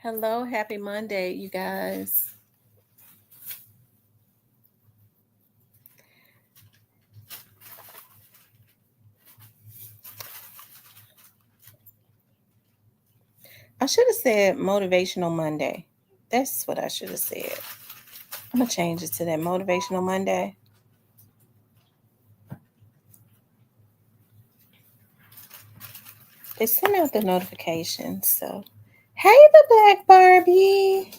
Hello, happy Monday, you guys. I should have said motivational Monday. That's what I should have said. I'm going to change it to that motivational Monday. They sent out the notifications, so. Hey, the Black Barbie.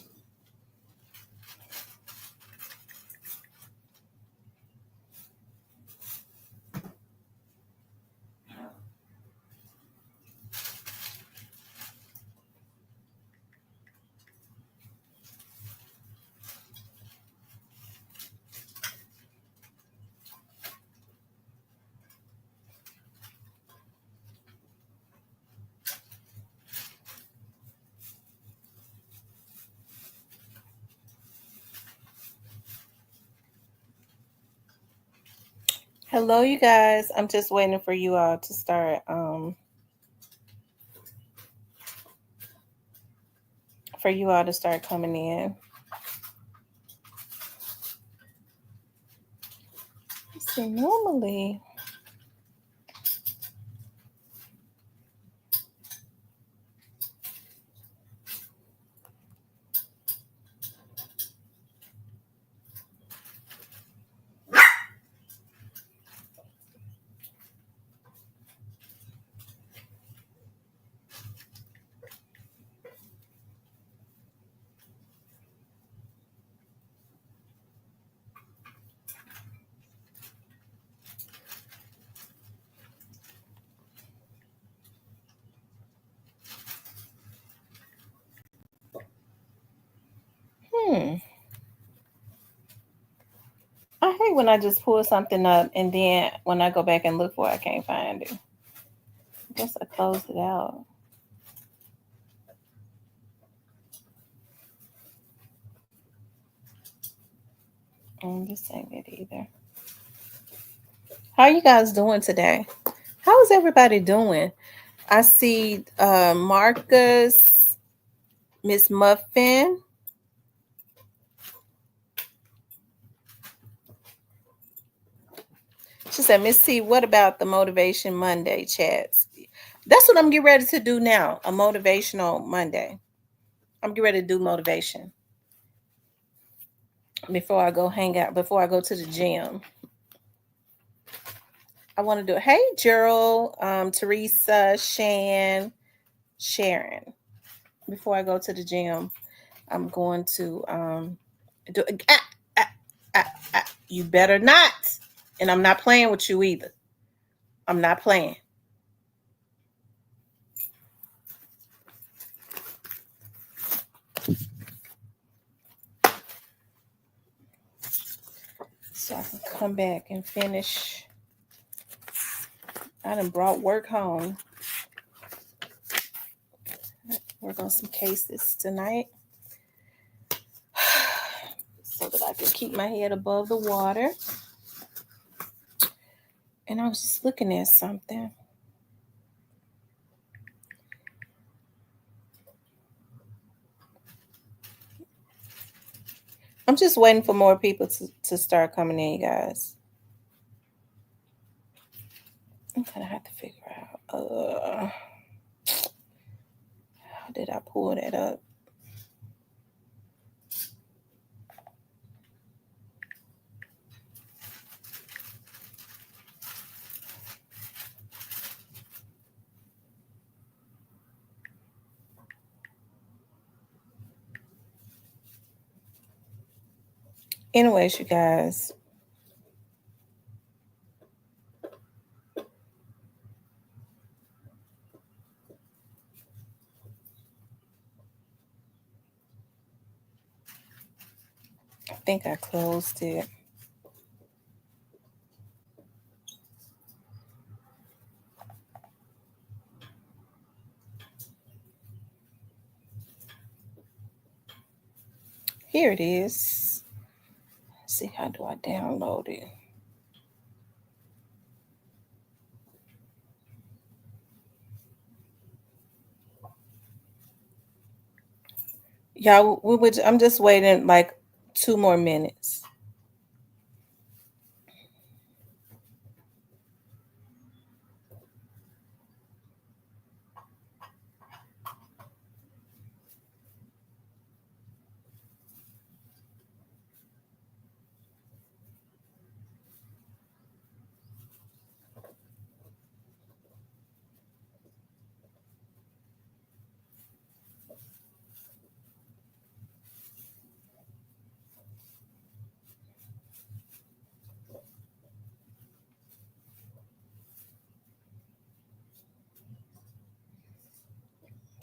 Hello, you guys. I'm just waiting for you all to start. For you all to start coming in. Let's see, normally. I hate when I just pull something up and then when I go back and look for it, I can't find it. I guess I closed it out. This ain't it either. How are you guys doing today? How is everybody doing? I see Marcus, Miss Muffin. She said, Miss C, what about the Motivation Monday chats? That's what I'm getting ready to do now, a motivational Monday. I'm getting ready to do motivation before I go hang out, before I go to the gym. I want to do it. Hey, Gerald, Teresa, Shan, Sharon. Before I go to the gym, I'm going to do. You better not. And I'm not playing with you either. I'm not playing. So I can come back and finish. I done brought work home. Work on some cases tonight. So that I can keep my head above the water. And I was just looking at something. I'm just waiting for more people to start coming in, you guys. I'm gonna have to figure out how did I pull that up? Anyways, you guys. I think I closed it. Here it is. Let's see, how do I download it? Y'all, I'm just waiting like 2 more minutes.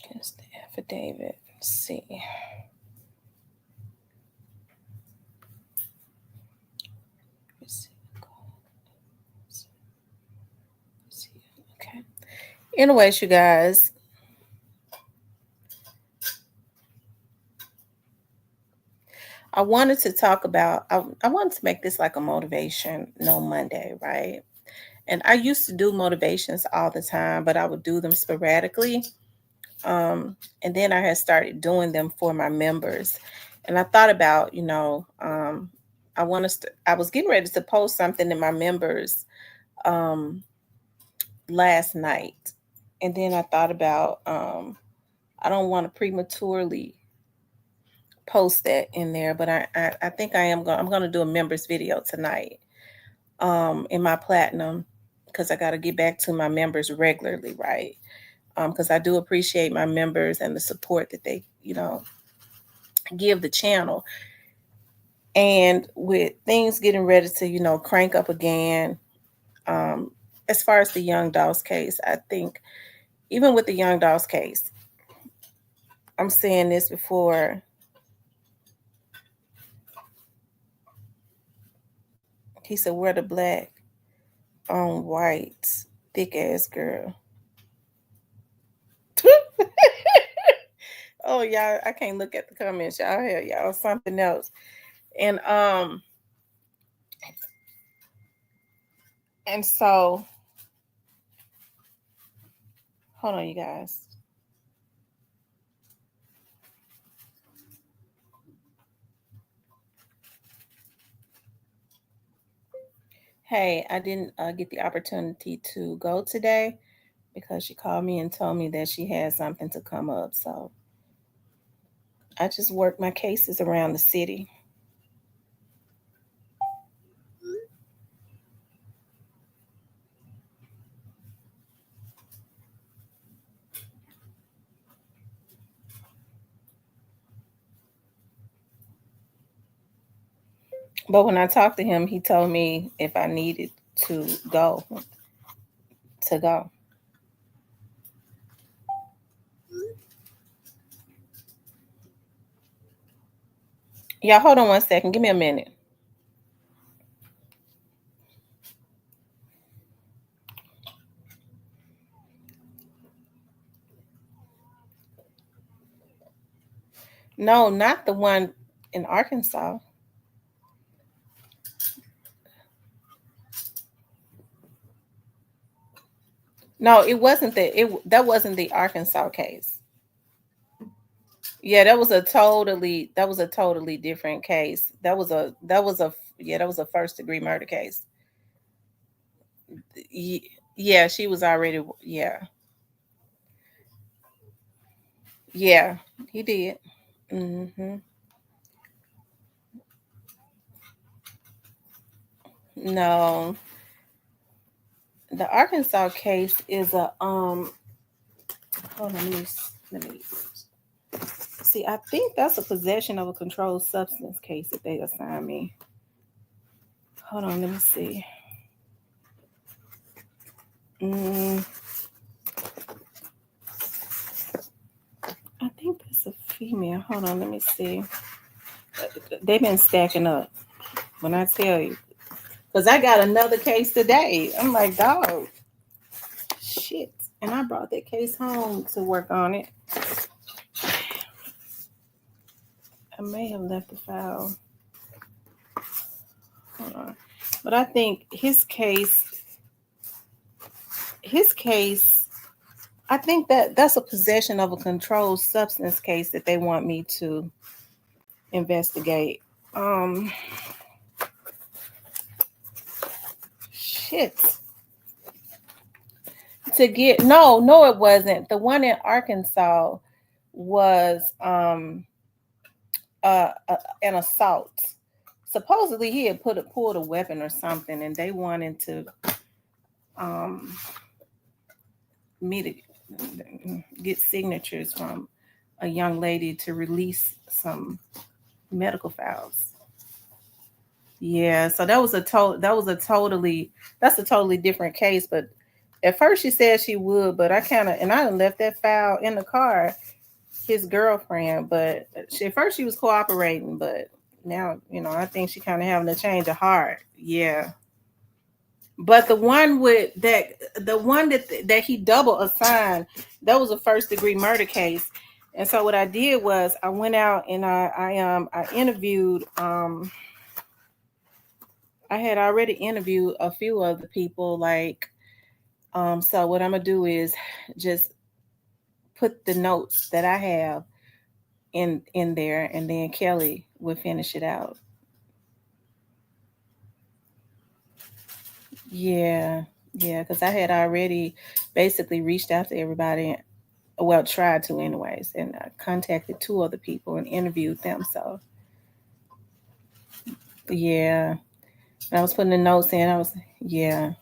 Here's the affidavit. Let's see. Okay. Anyways, you guys, I wanted to talk about, I wanted to make this like a motivation no Monday, right? And I used to do motivations all the time, but I would do them sporadically. And then I had started doing them for my members. And I thought about, I was getting ready to post something in my members um, last night. And then I thought about, I don't want to prematurely post that in there, but I think I'm going to do a members video tonight in my platinum because I got to get back to my members regularly, right? Because I do appreciate my members and the support that they, give the channel. And with things getting ready to, crank up again, as far as the Young Dolls case, I think even with the Young Dolls case, I'm saying this before. He said, "We're the black on white, thick ass girl." Oh, y'all, I can't look at the comments. Y'all hear y'all something else. And and so hold on, you guys. Hey, I didn't get the opportunity to go today because she called me and told me that she had something to come up. So I just work my cases around the city. But when I talked to him, he told me if I needed to go, to go. Y'all, hold on 1 second. Give me a minute. No, not the one in Arkansas. No, it wasn't that wasn't the Arkansas case. Yeah, that was a totally different case. That was a first degree murder case. Yeah, she was already, yeah, he did. Hmm. No, the Arkansas case is a hold on, let me see. I think that's a possession of a controlled substance case that they assigned me. Hold on, let me see. Mm, I think that's a female. Hold on, let me see. They've been stacking up. When I tell you, because I got another case today. I'm like, dog, shit. And I brought that case home to work on it. I may have left the file. Hold on. But I think his case I think that that's a possession of a controlled substance case that they want me to investigate. Um, shit. To get no, it wasn't. The one in Arkansas was an assault. Supposedly he had pulled a weapon or something, and they wanted to um me to get signatures from a young lady to release some medical files. Yeah, so that's a totally different case. But at first she said she would, but I done left that file in the car, his girlfriend, but at first she was cooperating, but now, I think she kind of having a change of heart. Yeah. But the one that he double assigned, that was a first degree murder case. And so what I did was I went out and I interviewed I had already interviewed a few other people, like so what I'm gonna do is just put the notes that I have in there, and then Kelly will finish it out. Yeah, yeah, because I had already basically reached out to everybody, well, tried to anyways, and I contacted two other people and interviewed them. So yeah, and I was putting the notes in. Yeah.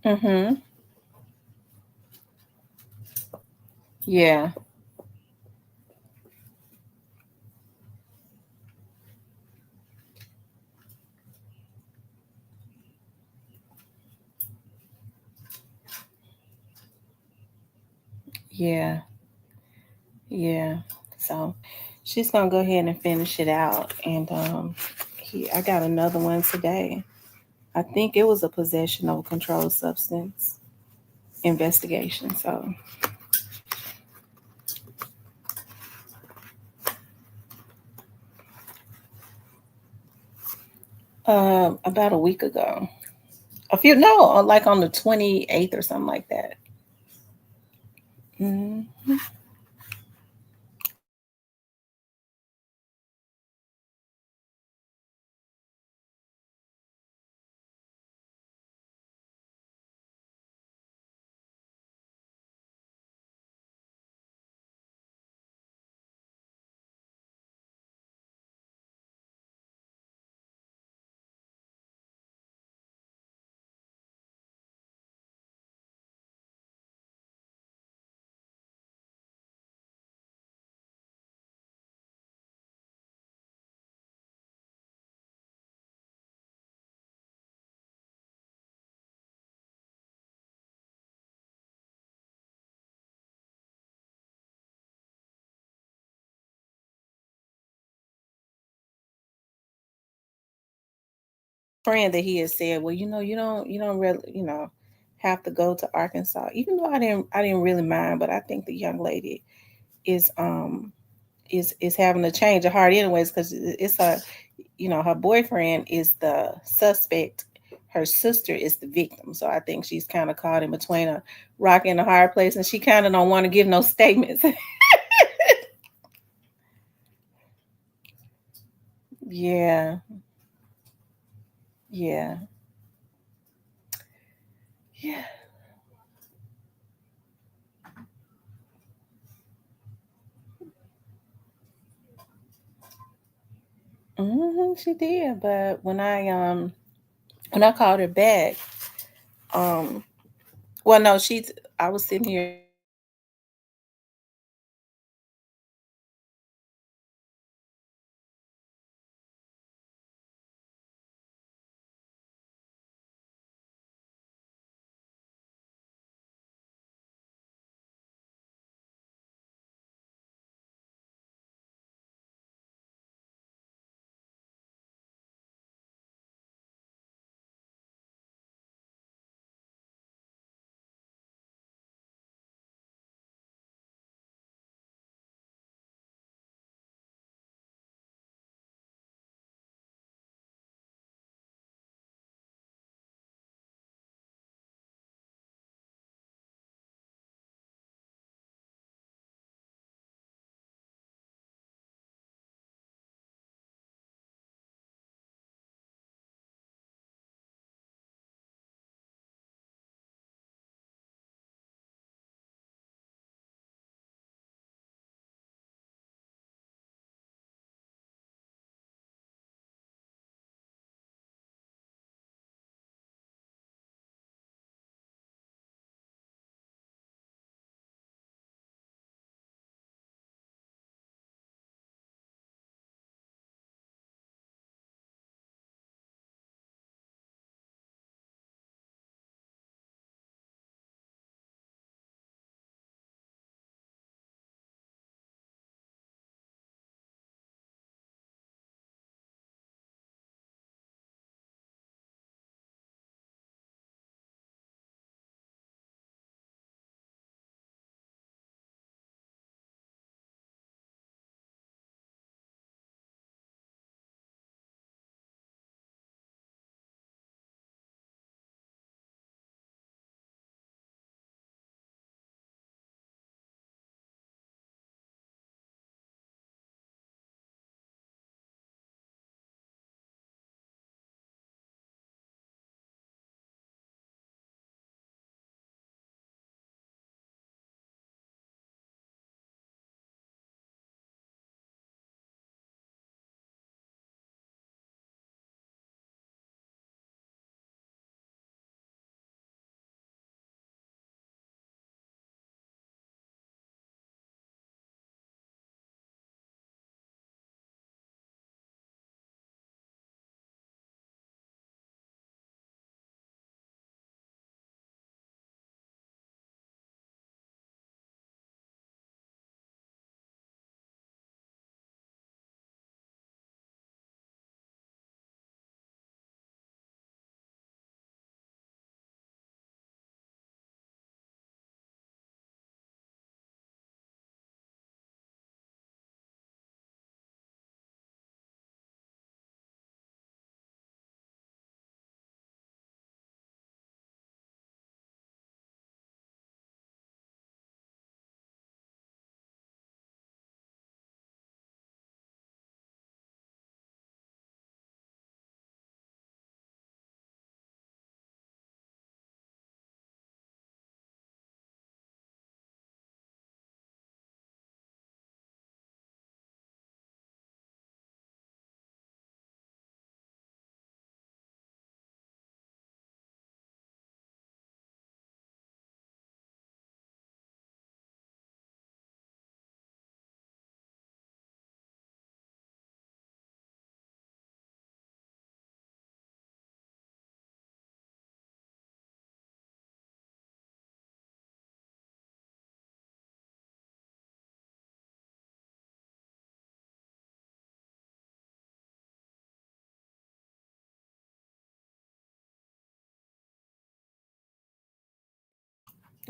Mhm. Yeah. Yeah. Yeah. So she's gonna go ahead and finish it out, and I got another one today. I think it was a possession of a controlled substance investigation. So about a week ago. A few no, like on the 28th or something like that. Hmm. Friend that he has said, well, you don't really, have to go to Arkansas. Even though I didn't really mind, but I think the young lady is is having a change of heart anyways, because it's her boyfriend is the suspect. Her sister is the victim. So I think she's kind of caught in between a rock and a hard place, and she kind of don't want to give no statements. Yeah. Yeah. Yeah. She did, but when I called her back, um well, no, I was sitting here.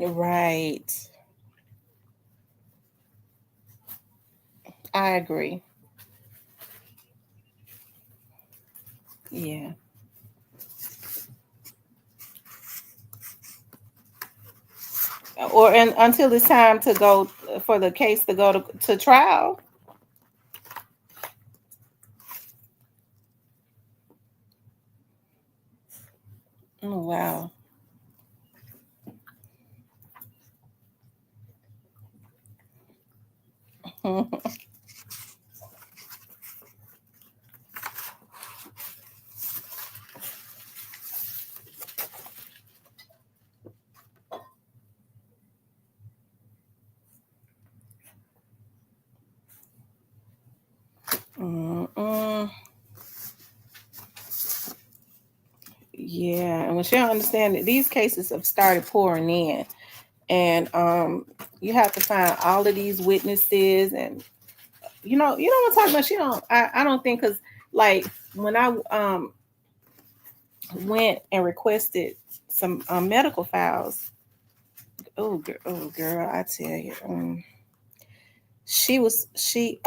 Right. I agree. Yeah. Or and until it's time to go for the case to go to trial. Oh, wow. Mm-mm. Yeah, and when she don't understand that these cases have started pouring in, and you have to find all of these witnesses, and you know what I'm talking about. She don't. I don't think because like when I went and requested some medical files. Oh girl, I tell you, she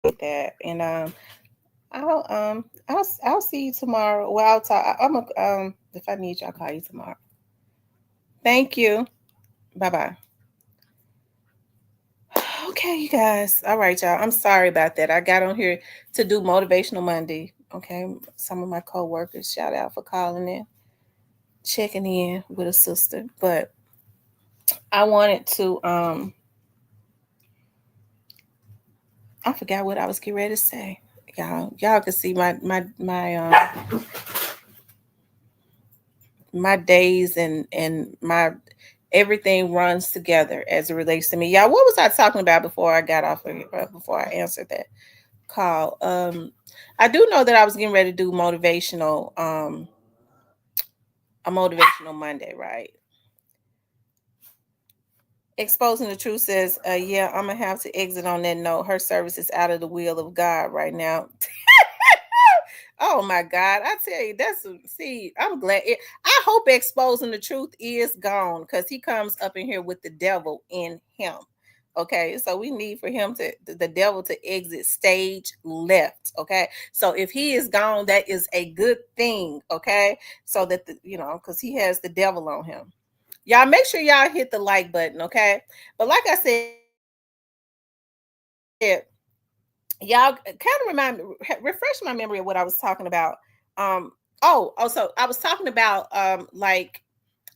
did that, and I'll see you tomorrow. Well, I'll talk. I'm a, if I need you, I'll call you tomorrow. Thank you. Bye bye. Okay, you guys. All right, y'all. I'm sorry about that. I got on here to do Motivational Monday. Okay, some of my coworkers shout out for calling in, checking in with a sister, but I wanted to I forgot what I was getting ready to say. Y'all can see my days and my everything runs together as it relates to me. Y'all, what was I talking about before I got off of here, before I answered that call? I do know that I was getting ready to do a motivational Monday, right? Exposing the truth says, yeah, I'm gonna have to exit on that note. Her service is out of the will of God right now. Oh my God. I tell you, see, I'm glad. I hope exposing the truth is gone because he comes up in here with the devil in him. Okay, so we need for him to the devil to exit stage left. Okay, so if he is gone, that is a good thing. Okay, so that because he has the devil on him. Y'all make sure y'all hit the like button. Okay, but like I said, y'all kind of refresh my memory of what I was talking about. Um, so I was talking about like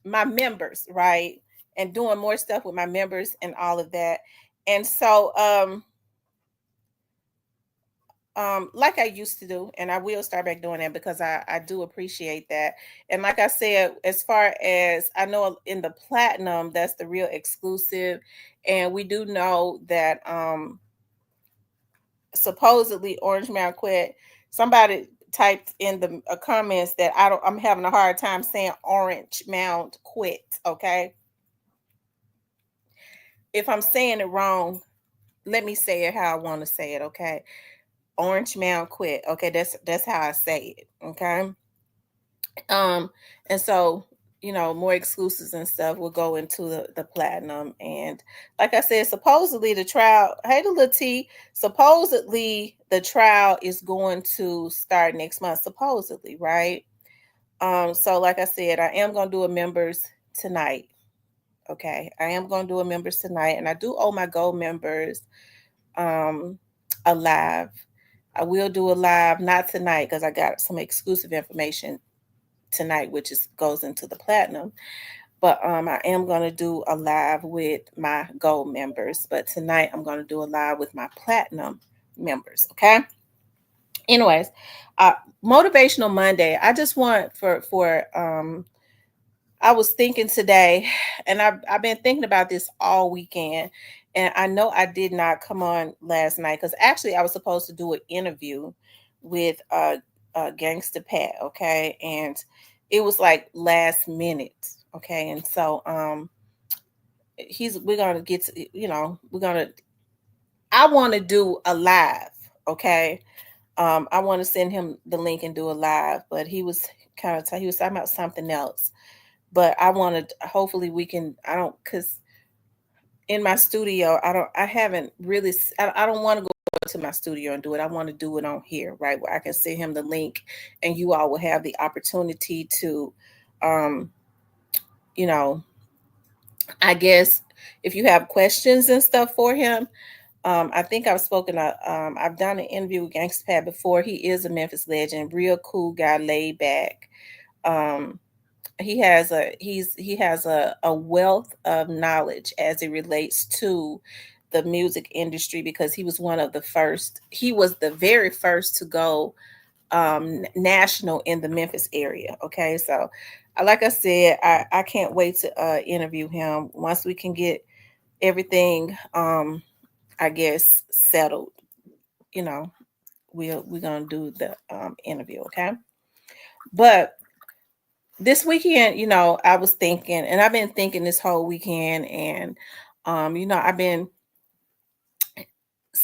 my members, right? And doing more stuff with my members and all of that. And so like I used to do, and I will start back doing that because I do appreciate that. And like I said, as far as I know in the platinum, that's the real exclusive. And we do know that supposedly Orange Mound quit. Somebody typed in the comments that I'm having a hard time saying Orange Mound quit. Okay, if I'm saying it wrong, let me say it how I want to say it. Okay, Orange Mound quit. Okay, that's how I say it. Okay, um, and so more exclusives and stuff will go into the platinum. And like I said, supposedly the trial, hey the little T, supposedly the trial is going to start next month, supposedly, right? So like I said, I am gonna do a members tonight. Okay, I am gonna do a members tonight, and I do owe my gold members um a live. I will do a live, not tonight because I got some exclusive information tonight, which is goes into the platinum. But I am gonna do a live with my gold members. But tonight I'm gonna do a live with my platinum members. Okay. Anyways, uh, motivational Monday. I just want for I was thinking today, and I've been thinking about this all weekend, and I know I did not come on last night because actually I was supposed to do an interview with Gangsta Pat, okay, and it was like last minute, okay, and so we're gonna get to, we're gonna I want to do a live, okay. I want to send him the link and do a live, but he was he was talking about something else, but I wanted hopefully we can I don't because in my studio I haven't really I don't want to go to my studio and do it. I want to do it on here, right, where I can send him the link and you all will have the opportunity to um you know I guess if you have questions and stuff for him. I think I've done an interview with Gangsta Pat before. He is a Memphis legend, real cool guy, laid back. um he has a wealth of knowledge as it relates to the music industry because he was the very first to go national in the Memphis area. Okay, so like I said, I can't wait to interview him once we can get everything I guess settled. You know, we're gonna do the interview. Okay, but this weekend, I was thinking, and I've been thinking this whole weekend, and I've been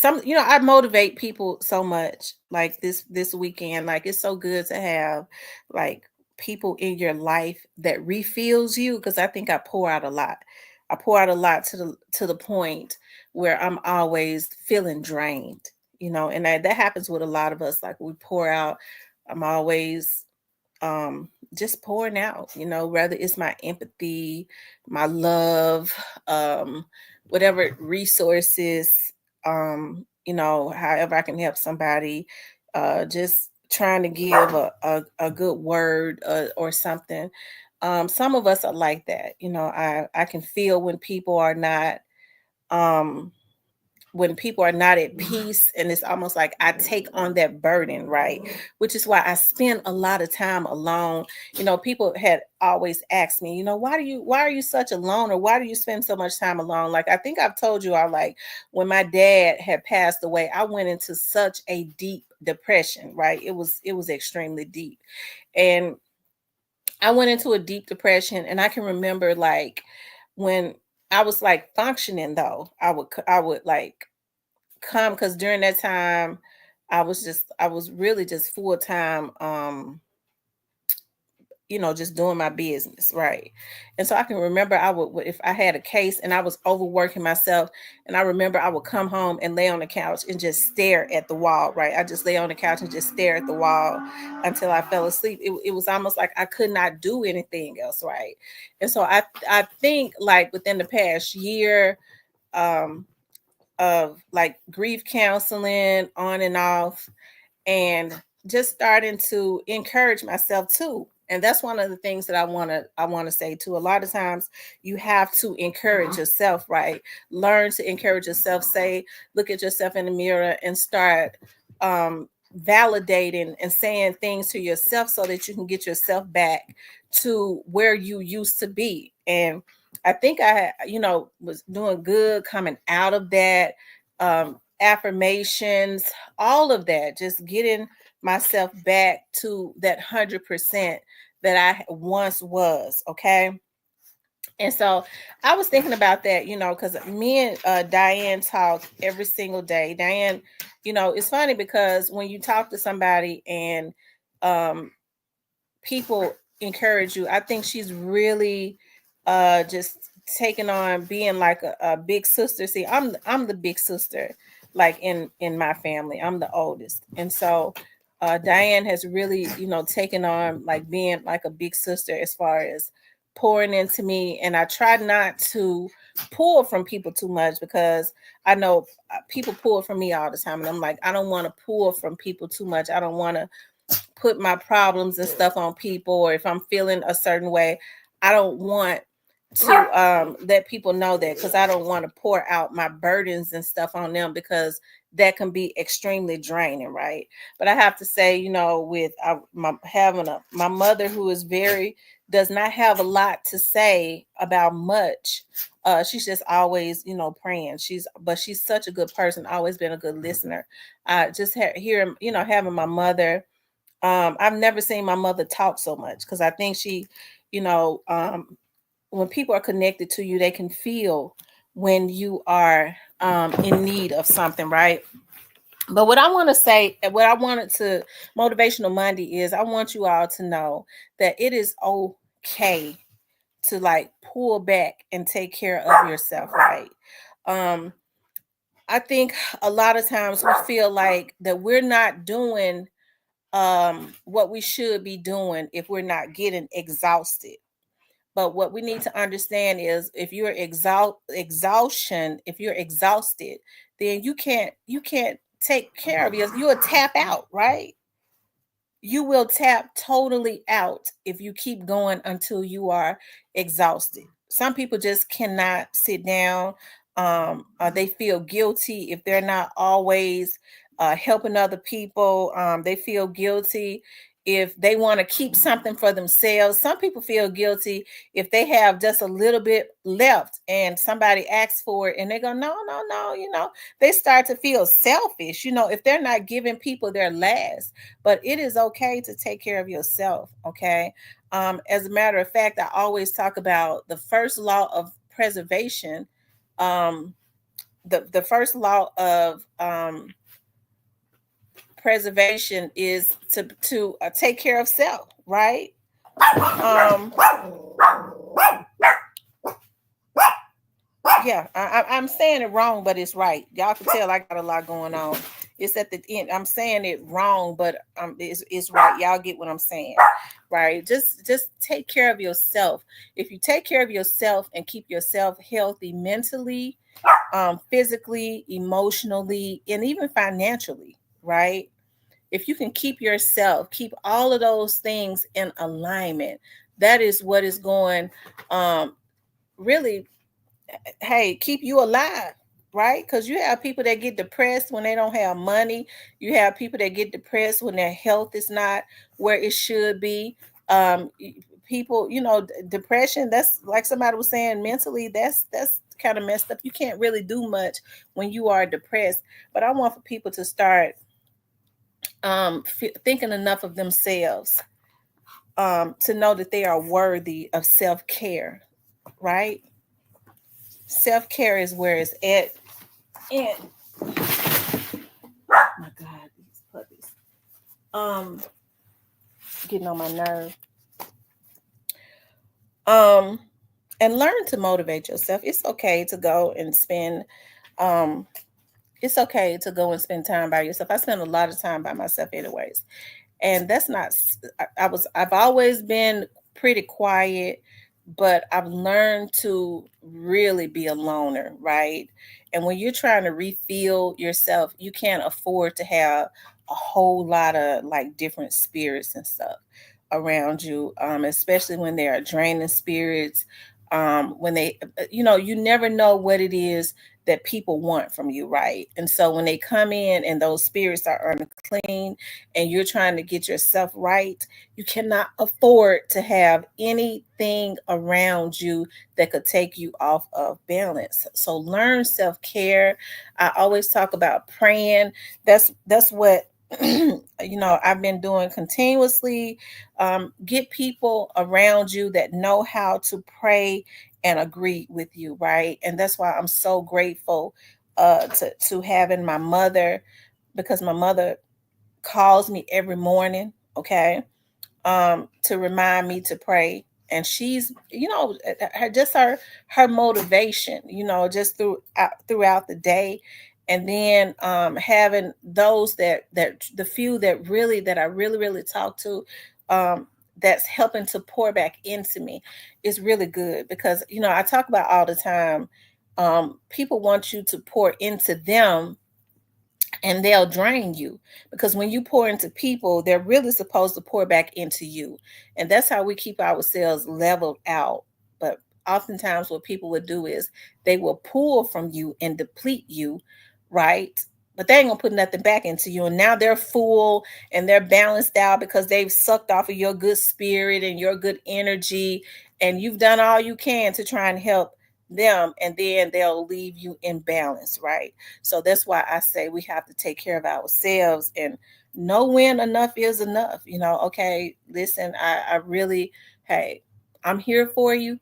I motivate people so much like this weekend. Like it's so good to have like people in your life that refills you because I think I pour out a lot. I pour out a lot to the point where I'm always feeling drained, and that happens with a lot of us. Like we pour out, I'm always just pouring out, whether it's my empathy, my love, whatever resources, however I can help somebody, just trying to give a good word or something. Some of us are like that. I can feel um when people are not at peace, and it's almost like I take on that burden, right? Which is why I spend a lot of time alone. People had always asked me, why are you such alone, or why do you spend so much time alone? Like I think I've told you, I like when my dad had passed away, I went into such a deep depression, right? It was extremely deep. And I went into a deep depression, and I can remember like when I was like functioning though, I would like come because during that time I was really just full time, just doing my business, right? And so I can remember if I had a case and I was overworking myself, and I remember I would come home and lay on the couch and just stare at the wall, right? I just lay on the couch and just stare at the wall until I fell asleep. It was almost like I could not do anything else, right? And so I think like within the past year, um, of like grief counseling on and off, and just starting to encourage myself too. And that's one of the things that I want to say too. A lot of times you have to encourage yourself, right? Learn to encourage yourself. Say, look at yourself in the mirror and start validating and saying things to yourself so that you can get yourself back to where you used to be. And I think was doing good coming out of that. Affirmations, all of that, just getting myself back to that 100% that I once was. Okay. And so I was thinking about that, because me and Diane talk every single day. Diane, it's funny because when you talk to somebody and um, people encourage you, I think she's really just taking on being like a big sister. See, I'm the big sister, like in my family. I'm the oldest, and so Diane has really taken on like being like a big sister as far as pouring into me. And I try not to pull from people too much, because I know people pull from me all the time, and I'm like, I don't want to pull from people too much. I don't want to put my problems and stuff on people, or if I'm feeling a certain way, I don't want to let people know that, because I don't want to pour out my burdens and stuff on them, because that can be extremely draining, right? But I have to say, with my mother, who is does not have a lot to say about much. She's just always, praying. But she's such a good person, always been a good listener. Just hearing, having my mother. I've never seen my mother talk so much, because I think she, when people are connected to you, they can feel when you are in need of something, right? But what I want to say, what I wanted to Motivational Monday is, I want you all to know that it is okay to like pull back and take care of yourself, right? I think a lot of times we feel like that we're not doing what we should be doing if we're not getting exhausted. But what we need to understand is, if you're if you're exhausted, then you can't take care of yourself. You'll tap out, right? You will tap totally out if you keep going until you are exhausted. Some people just cannot sit down. They feel guilty if they're not always helping other people. They feel guilty if they want to keep something for themselves. Some people feel guilty if they have just a little bit left and somebody asks for it, and they go, no, no, no. They start to feel selfish, if they're not giving people their last. But it is okay to take care of yourself. Okay. As a matter of fact, I always talk about the first law of preservation. The first law of preservation is to take care of self, right? Um, yeah, I'm saying it wrong, but it's right. Y'all can tell I got a lot going on. It's at the end. I'm saying it wrong, but it's right. Y'all get what I'm saying, right? Just take care of yourself. If you take care of yourself and keep yourself healthy mentally, physically, emotionally, and even financially, right? If you can keep all of those things in alignment, that is what is going really, hey, keep you alive, right? Because you have people that get depressed when they don't have money. You have people that get depressed when their health is not where it should be. Um, People, depression, that's like somebody was saying, mentally, that's kind of messed up. You can't really do much when you are depressed. But I want for people to start thinking enough of themselves to know that they are worthy of self-care, right? Self-care is where it's at. And oh my God, getting on my nerve. And learn to motivate yourself. It's okay to go and spend it's okay to go and spend time by yourself. I spend a lot of time by myself anyways. And that's not I've always been pretty quiet, but I've learned to really be a loner, right? And when you're trying to refill yourself, you can't afford to have a whole lot of like different spirits and stuff around you, especially when they are draining spirits. When they, you never know what it is that people want from you, right? And so when they come in and those spirits are unclean and you're trying to get yourself right, you cannot afford to have anything around you that could take you off of balance. So learn self-care. I always talk about praying. That's what I've been doing continuously. Get people around you that know how to pray and agree with you, right? And that's why I'm so grateful to having my mother, because my mother calls me every morning, okay, to remind me to pray. And she's, her motivation, just throughout the day. And then having those that the few that I really talk to, that's helping to pour back into me is really good, because I talk about all the time, people want you to pour into them and they'll drain you, because when you pour into people, they're really supposed to pour back into you. And that's how we keep ourselves leveled out. But oftentimes what people would do is they will pull from you and deplete you, right? But they ain't gonna put nothing back into you, and now they're full and they're balanced out because they've sucked off of your good spirit and your good energy, and you've done all you can to try and help them, and then they'll leave you in balance, right? So that's why I say we have to take care of ourselves and know when enough is enough. Okay, listen, I really, hey, I'm here for you,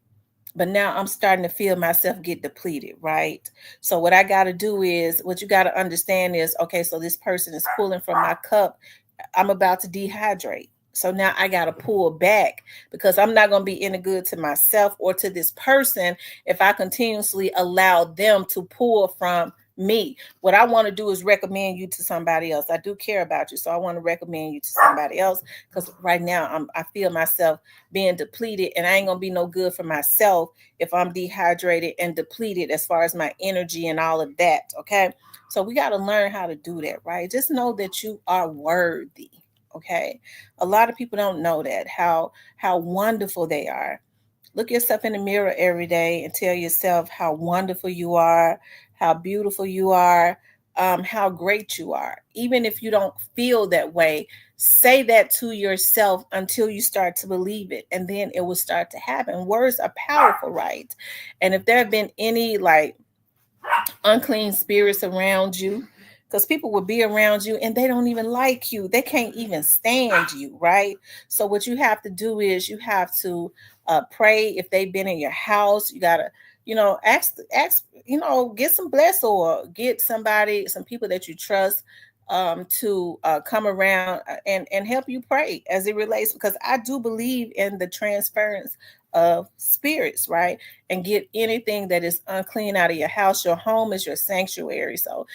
but now I'm starting to feel myself get depleted, right? So what I got to do is, what you got to understand is, okay, so this person is pulling from my cup. I'm about to dehydrate. So now I got to pull back, because I'm not going to be any good to myself or to this person if I continuously allow them to pull from me. What I want to do is recommend you to somebody else. I do care about you, so I want to recommend you to somebody else, because right now I feel myself being depleted, and I ain't going to be no good for myself if I'm dehydrated and depleted as far as my energy and all of that, okay? So we got to learn how to do that, right? Just know that you are worthy. Okay. A lot of people don't know that, how wonderful they are. Look yourself in the mirror every day and tell yourself how wonderful you are, how beautiful you are, how great you are. Even if you don't feel that way, say that to yourself until you start to believe it, and then it will start to happen. Words are powerful, right? And if there have been any like unclean spirits around you, because people will be around you and they don't even like you, they can't even stand you, right? So what you have to do is you have to pray. If they've been in your house, you gotta ask get some bless, or get some people that you trust, to come around and help you pray as it relates, because I do believe in the transference of spirits, right? And get anything that is unclean out of your house. Your home is your sanctuary. So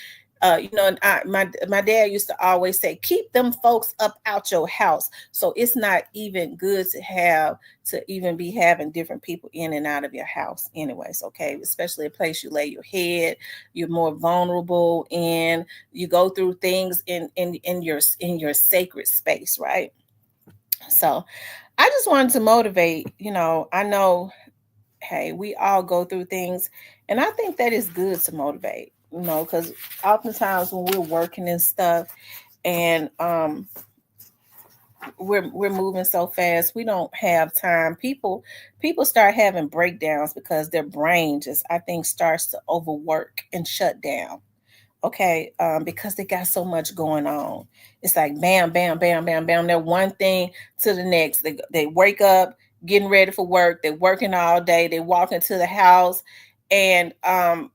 and my dad used to always say, keep them folks up out your house. So it's not even good to even be having different people in and out of your house anyways, okay? Especially a place you lay your head, you're more vulnerable, and you go through things in your sacred space, right? So I just wanted to motivate. I know, hey, we all go through things, and I think that is good to motivate, because oftentimes when we're working and stuff, and we're moving so fast, we don't have time. People start having breakdowns because their brain just, I think, starts to overwork and shut down. Okay, because they got so much going on. It's like bam, bam, bam, bam, bam. They're one thing to the next. They wake up, getting ready for work. They're working all day. They walk into the house, And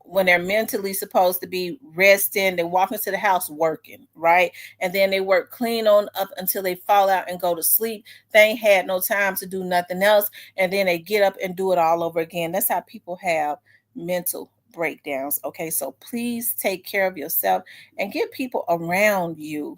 when they're mentally supposed to be resting, they walk into the house working, right? And then they work clean on up until they fall out and go to sleep. They ain't had no time to do nothing else. And then they get up and do it all over again. That's how people have mental breakdowns. Okay, so please take care of yourself and get people around you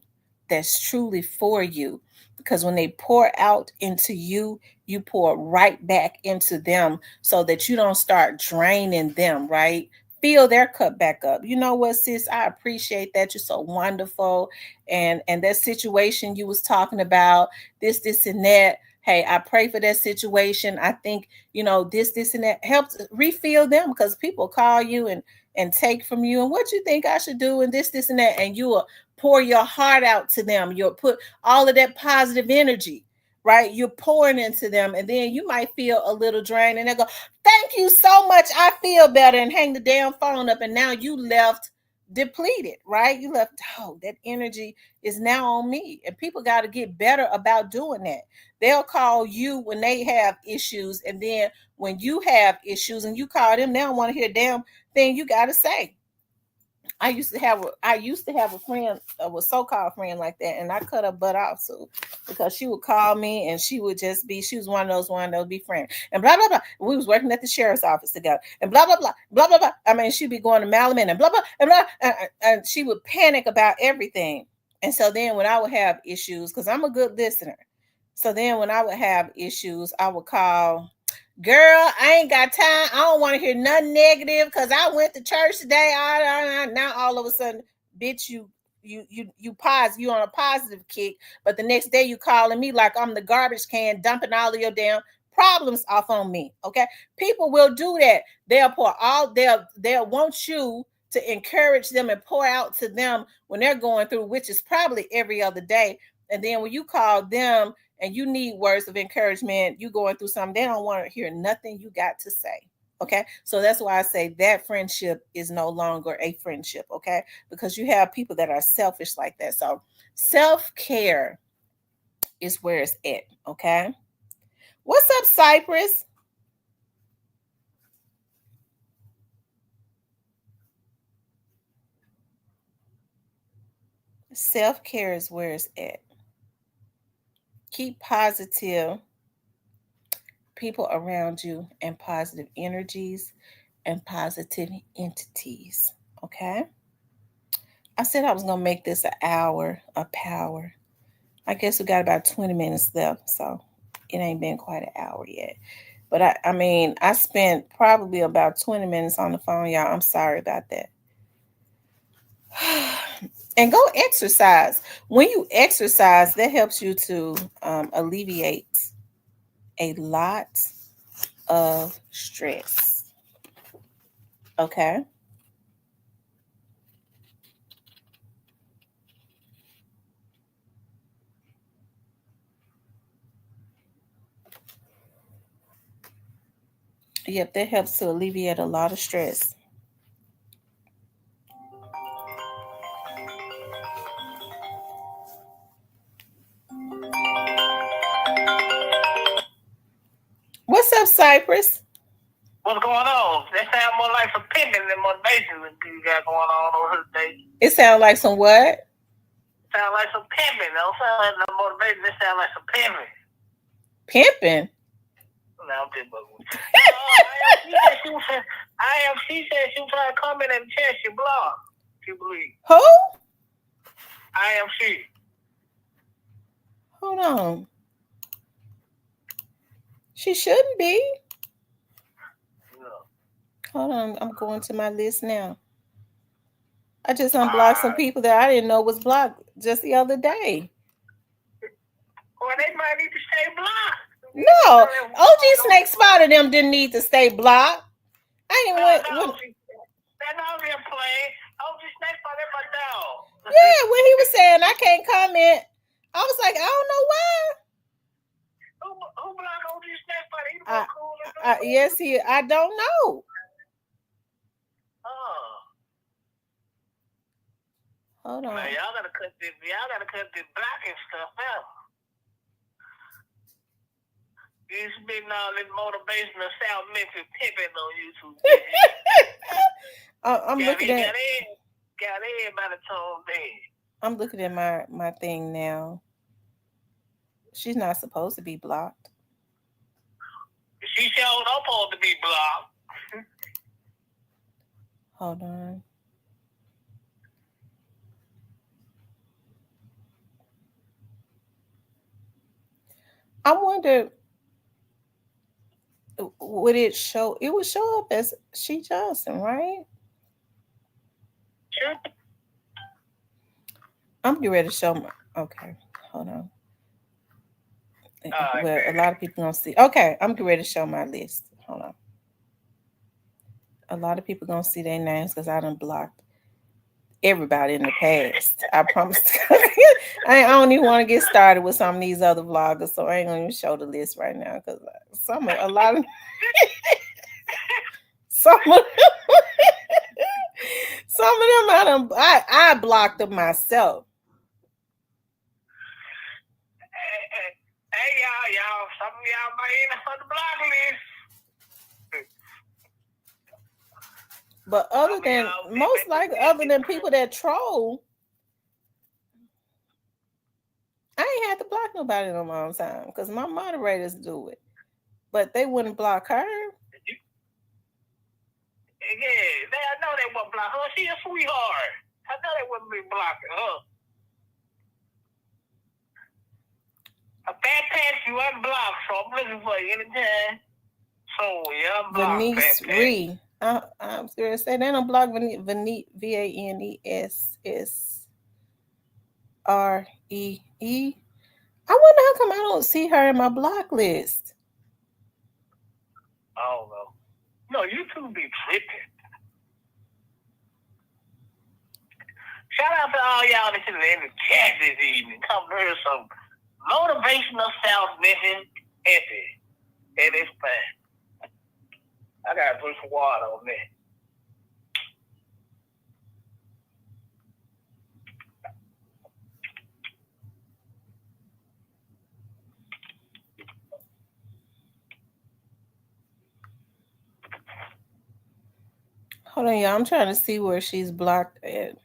that's truly for you, because when they pour out into you, you pour right back into them, so that you don't start draining them, right? Fill their cup back up. You know what, sis? I appreciate that. You're so wonderful. And that situation you was talking about, this and that. Hey, I pray for that situation. I think, this and that helps refill them, because people call you and take from you, and what you think I should do, and this and that, and you will pour your heart out to them. You'll put all of that positive energy, right? You're pouring into them, and then you might feel a little drained, and they go, "Thank you so much. I feel better," and hang the damn phone up, and now you left depleted, right? You left, oh, that energy is now on me. And people got to get better about doing that. They'll call you when they have issues, and then when you have issues and you call them, they don't want to hear a damn thing you got to say. I used to have a friend, a so-called friend like that, and I cut her butt off too, because she would call me and she would just be, she was one of those be friends, and blah blah blah. We was working at the sheriff's office together, and blah blah blah blah blah blah. I mean, she'd be going to Malaman and blah blah and blah, and she would panic about everything. And so then when I would have issues, because I'm a good listener, so then when I would have issues, I would call, "Girl, I ain't got time. I don't want to hear nothing negative, because I went to church today." Now all of a sudden, bitch, you positive, you on a positive kick, but the next day you calling me like I'm the garbage can, dumping all of your damn problems off on me. Okay, people will do that. They'll want you to encourage them and pour out to them when they're going through, which is probably every other day. And then when you call them and you need words of encouragement, you going through something, they don't want to hear nothing you got to say. Okay, so that's why I say that friendship is no longer a friendship. Okay, because you have people that are selfish like that. So self-care is where it's at. Okay, what's up, Cypress? Self-care is where it's at. Keep positive people around you, and positive energies, and positive entities. Okay, I said I was gonna make this an hour of power. I guess we got about 20 minutes left, so it ain't been quite an hour yet. But I mean, I spent probably about 20 minutes on the phone, y'all. I'm sorry about that. And go exercise. When you exercise, that helps you to alleviate a lot of stress. Okay. Yep, that helps to alleviate a lot of stress. What's up, Cypress? What's going on? That sound more like some pimping than motivation that you got going on over today. It sounds like some what? Sound like some pimping. Don't sound like no motivation. It sound like some pimping. Pimping? No, I'm just bugging. IMC said she was trying to comment in the chat. She blocked. She believe. Who? IMC. Hold on. She shouldn't be. No. Hold on. I'm going to my list now. I just unblocked some people that I didn't know was blocked just the other day. Well, they might need to stay blocked. No, OG Snake Spider them didn't need to stay blocked. I ain't went. That's all they're playing. OG Snake Spider, my dog. Yeah, when he was saying I can't comment, I was like, I don't know why. Who blocked OG Snake Spider? He was cool. Yes, I don't know. Hold on. Man, y'all gotta cut this blocking stuff out. You spitting all this motivational South Memphis pimping on YouTube. I'm looking at. Got everybody told that. I'm looking at my thing now. She's not supposed to be blocked. She showed up on to be blocked. Hold on. I wonder, would it show? It would show up as She Johnson, right? Sure. I'm getting ready to show my. Okay, hold on. Alright, Well, a baby. lot of people gonna see. Okay, I'm getting ready to show my list. Hold on. A lot of people gonna see their names because I done blocked everybody in the past. I promise. I don't even want to get started with some of these other vloggers, so I ain't gonna even show the list right now because a lot of some of them, some of them I blocked them myself. Hey, y'all. Some of y'all might end up on the block list. But other than people that troll, I ain't had to block nobody in a long time because my moderators do it. But they wouldn't block her. Yeah, I know they wouldn't block her. She a sweetheart. I know they wouldn't be blocking her. A bad patch, you unblocked, so I'm looking for you anytime. So you unblocked. Venice Ree. I was going to say, they don't block Vanesre. I wonder how come I don't see her in my block list. I don't know. No, YouTube be tripping. Shout out to all y'all that's in the chat this evening. Come hear some motivational self-mission epic. And it's fun. I gotta put some water on that. Hold on, y'all. I'm trying to see where she's blocked at.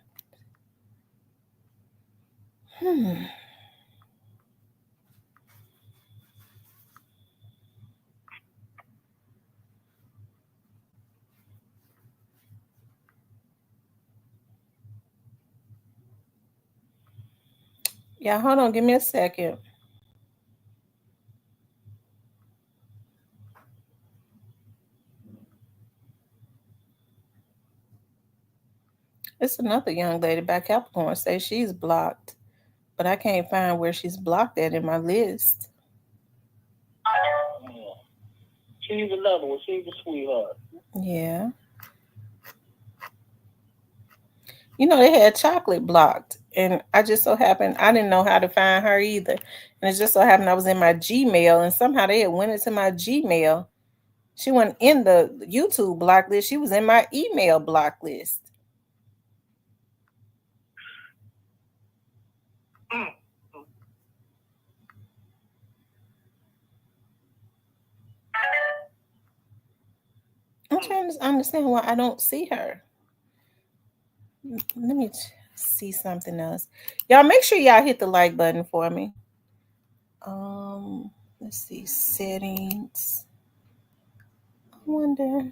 Yeah, hold on. Give me a second. It's another young lady by Capricorn say she's blocked, but I can't find where she's blocked at in my list. She's another one. She's a sweetheart. Yeah. You know, they had Chocolate blocked, and I just so happened I didn't know how to find her either. And it just so happened I was in my Gmail, and somehow they had went into my Gmail. She wasn't in the YouTube block list. She was in my email block list. I'm trying to understand why I don't see her. Let me see something else. Y'all make sure y'all hit the like button for me. Let's see, settings. I wonder.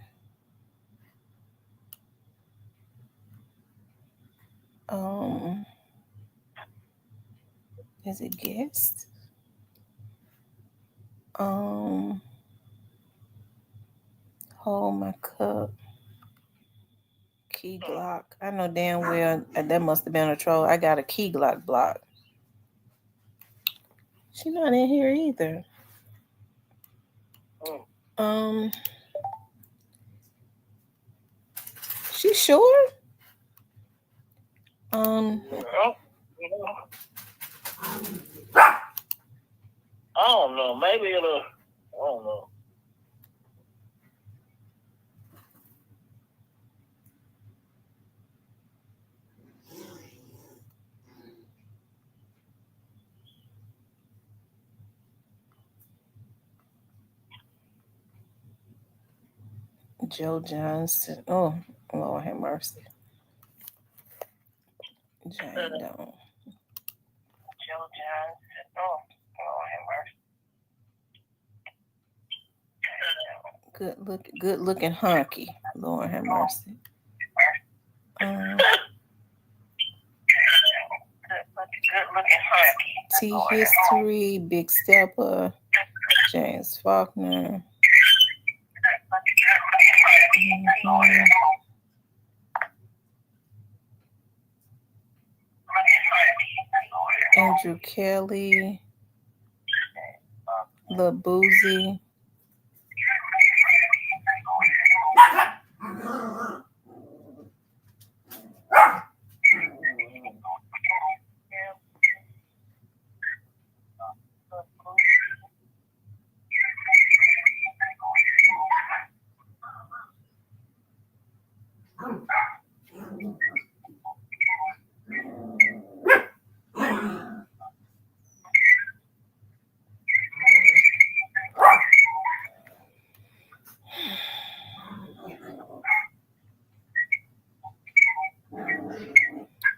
Is it guest? Hold my cup. Key Glock. I know damn well that must have been a troll. I got a Key Glock block. She's not in here either. She sure? I don't know. Maybe it'll. I don't know. Joe Johnson. Oh, Lord have mercy. Jane Doe. Joe Johnson. Oh, Lord have mercy. Good looking honky. Lord have mercy. T History, Big Stepper, James Faulkner. Mm-hmm. Andrew Kelly, Lil Boozy.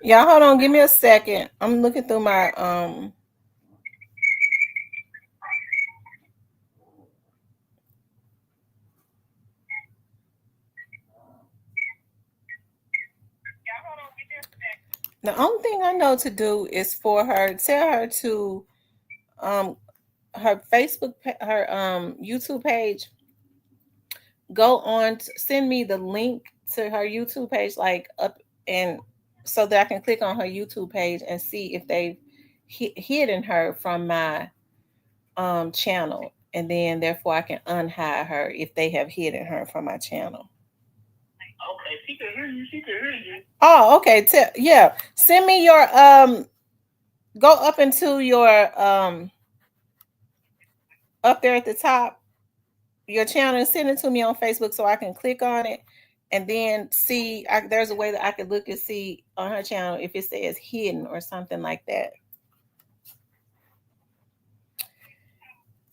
Y'all, hold on, give me a second. I'm looking through my the only thing I know to do is for her, tell her to her Facebook, her YouTube page, go on, send me the link to her YouTube page, like up, and so that I can click on her YouTube page and see if they've hidden her from my channel, and then therefore I can unhide her if they have hidden her from my channel. Okay, she can hear you. She can hear you. Oh, okay. Yeah, send me your go up into your up there at the top, your channel, and send it to me on Facebook so I can click on it and then see. There's a way that I could look and see on her channel if it says hidden or something like that.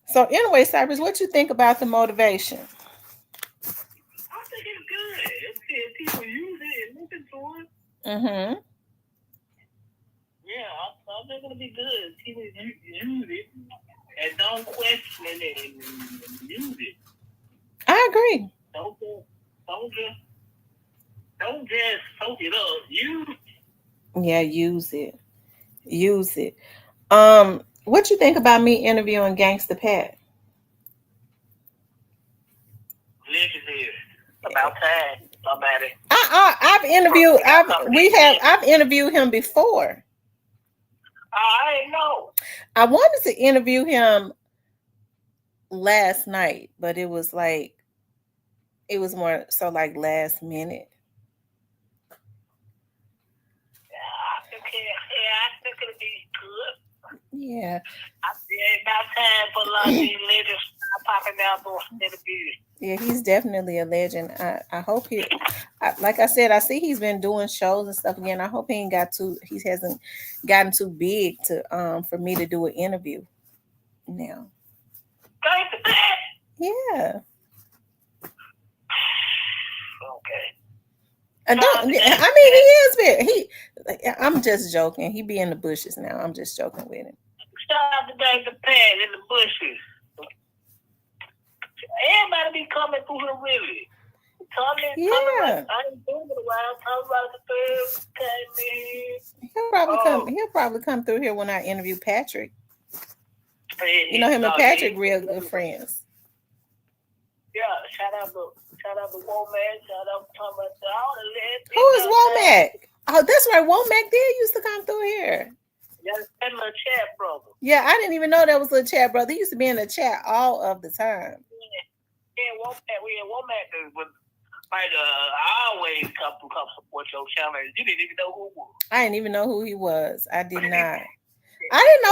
So anyway, Cypress, what you think about the motivation? I think it's good. It's good. People use it and listen to it. Mm-hmm. Yeah, I think it's gonna be good. People use it and don't question it and use it. I agree. Don't just soak it up. Use it. Yeah, use it. Use it. What you think about me interviewing Gangsta Pat? Legendary. About time. About it. I've interviewed him before. I didn't know. I wanted to interview him last night, but it was more so like last minute. I think it'll be good. Yeah. It's about time for a lot of these legends popping out those interviews. Yeah, he's definitely a legend. I hope like I said, I see he's been doing shows and stuff again. I hope he hasn't gotten too big to for me to do an interview now. Thanks for that. Yeah. Okay. I'm just joking. He be in the bushes now. I'm just joking with him. Shout out to Gangsta Pat in the bushes. Everybody be coming through here really. Coming I ain't doing it a while. Talking about the third came in. He'll probably come through here when I interview Patrick. You know him and Patrick real good friends. Yeah, shout out to Womack. Shout out to all the legends. Who is Womack? Oh, that's right. Womack did used to come through here. Yeah, that little chat brother. Yeah, I didn't even know that was a chat brother. He used to be in the chat all of the time. Yeah, Womack was like I always come support your channel. You didn't even know who he was. I didn't even know who he was. I did not. I didn't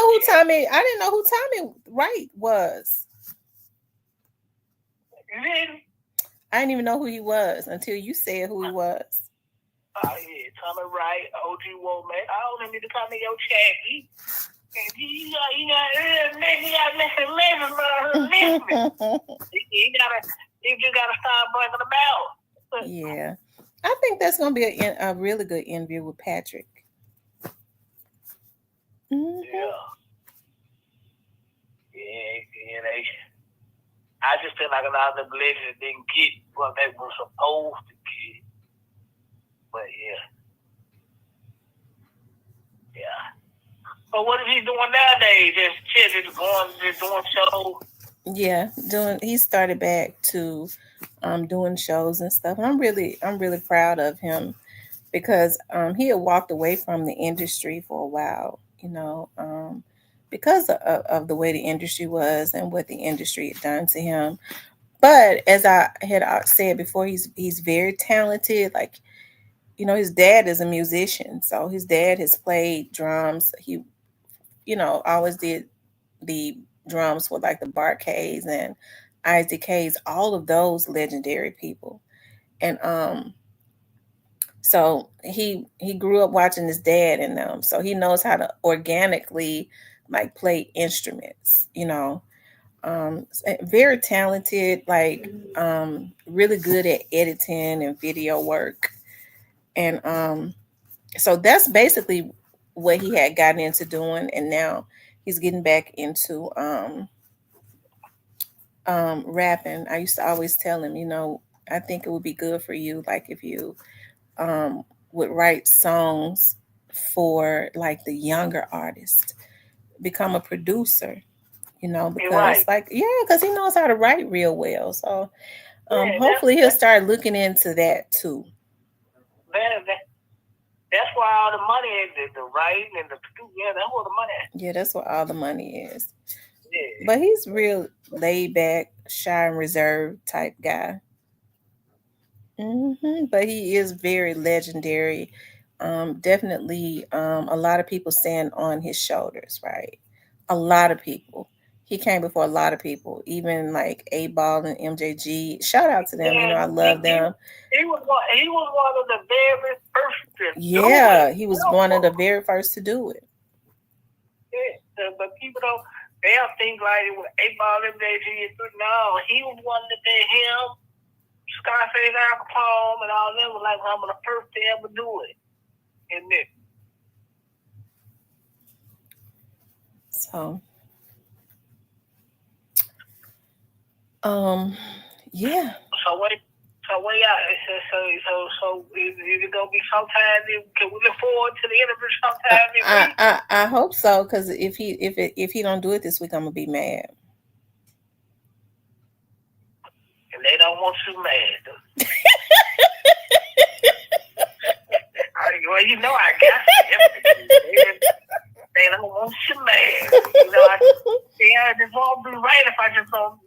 know who Tommy Wright was. I didn't even know who he was until you said who he was. Oh yeah, Tommy Wright, OG Womack. I don't need to come in your chat. You just gotta start bringing them out. Yeah. I think that's gonna be a really good interview with Patrick. Mm-hmm. Yeah. I just feel like a lot of the legends didn't get what they were supposed to get. But yeah. But what is he doing nowadays? Just doing shows. Yeah, he started back to doing shows and stuff. And I'm really proud of him because he had walked away from the industry for a while, because of the way the industry was and what the industry had done to him. But as I had said before, he's very talented. Like, his dad is a musician, so his dad has played drums. He, always did the drums for like the Bar-Kays and Isaac Hayes, all of those legendary people. And so he grew up watching his dad and them, so he knows how to organically like play instruments, very talented, like really good at editing and video work. And so that's basically what he had gotten into doing, and now he's getting back into rapping. I used to always tell him, I think it would be good for you, like if you would write songs for like the younger artists, become a producer, because right. Because he knows how to write real well. So hopefully he'll start looking into that too. That's where all the money is, the writing and the producing. Yeah, that's where the money is. Yeah, that's where all the money is. Yeah. But he's real laid back, shy and reserved type guy. But he is very legendary. Definitely a lot of people stand on his shoulders, right? A lot of people. He came before a lot of people, even like 8Ball and MJG. Shout out to them. I love them. He was one of the very first to do it. He was one of the very first to do it. Yeah, but people they don't think like it was 8Ball, MJG. No, he was one that did him. Scarface, Al Capone, and all them were like one of the first to ever do it. And then, so, yeah. So what y'all? So is it gonna be sometime? Can we look forward to the interview sometime? I hope so, because if he don't do it this week, I'm gonna be mad. And they don't want you mad. Well, I got you. They don't want you mad. I just won't be right if I just don't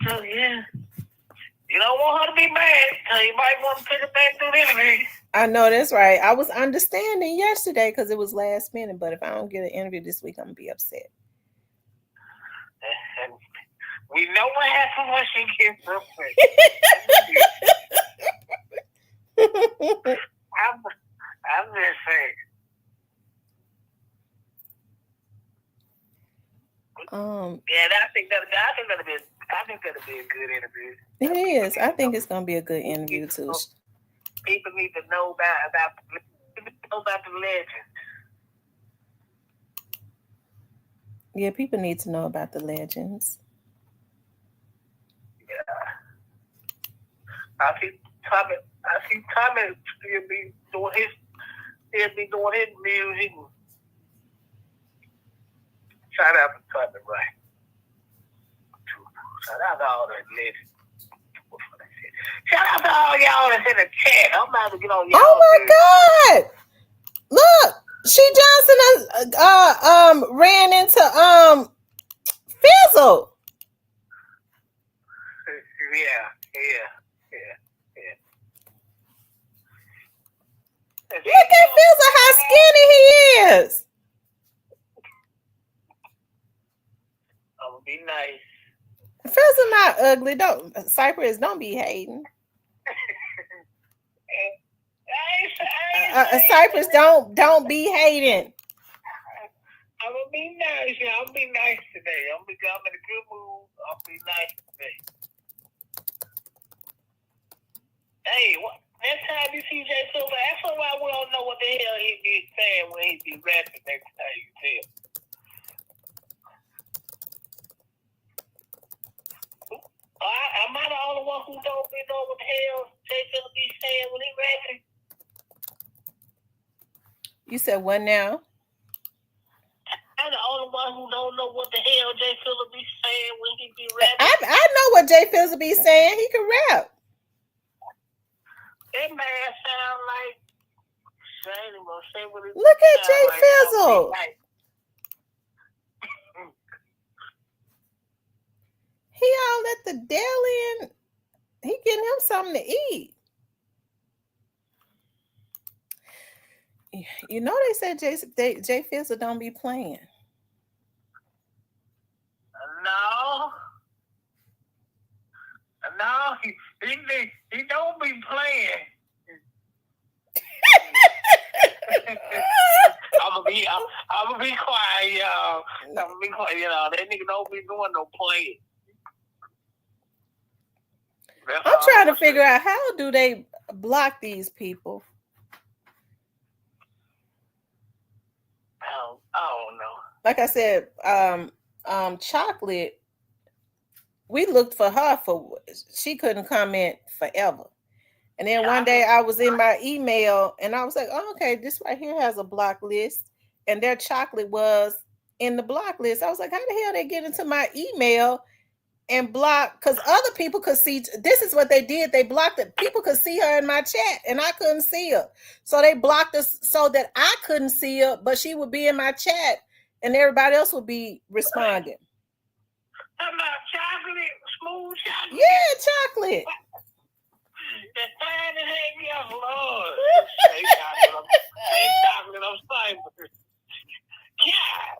So yeah, you don't want her to be mad. So you might want to put it back through the interview. I know that's right. I was understanding yesterday because it was last minute, but if I don't get an interview this week, I'm gonna be upset. And we know what happens when she gets upset. I'm just saying. Yeah, I think that'll be a good interview. It is. I think it's gonna be a good interview too. People need to know about the legends. Yeah, people need to know about the legends. Yeah. I see Tommy still be doing his music. Shout out to Tommy, right? Shout out to all that legends. Shout out to all y'all that's in the chat. I'm about to get on y'all. Oh my God! Look, She Johnson ran into Fizzle. Yeah. Look at Fizzle, how skinny he is. I'm gonna be nice. Fizzle not ugly. Cypress, don't be hating. I Cypress, don't be hating. I'm gonna be nice. I'm gonna be nice today. I'm in a good mood. I'll be nice today. Hey, what? Next time you see Jay Silver, ask him why we don't know what the hell he be saying when he be rapping next time you see him. Am I the only one who don't be know what the hell Jay Silver be saying when he rapping? You said what now? I'm the only one who don't know what the hell Jay Silver be saying when he be rapping. I know what Jay Fizzle be saying. He can rap. That man sound like. Look at Jay Fizzle. He all at the deli and he getting him something to eat. You know they said Jay Fizzle don't be playing. No, he don't be playing. I'm gonna be quiet, y'all. I'm gonna be quiet, that nigga don't be doing no playing. I'm trying to figure out how do they block these people. I don't know. Like I said, Chocolate. We looked for her she couldn't comment forever. And then one day I was in my email and I was like, oh, okay, this right here has a block list. And their Chocolate was in the block list. I was like, how the hell they get into my email and block? Because other people could see. This is what they did. They blocked it. People could see her in my chat and I couldn't see her. So they blocked us so that I couldn't see her, but she would be in my chat and everybody else would be responding. About Chocolate, smooth Chocolate. Yeah, Chocolate. That fine and hang up, Lord. Hey, Chocolate, I'm sorry. God.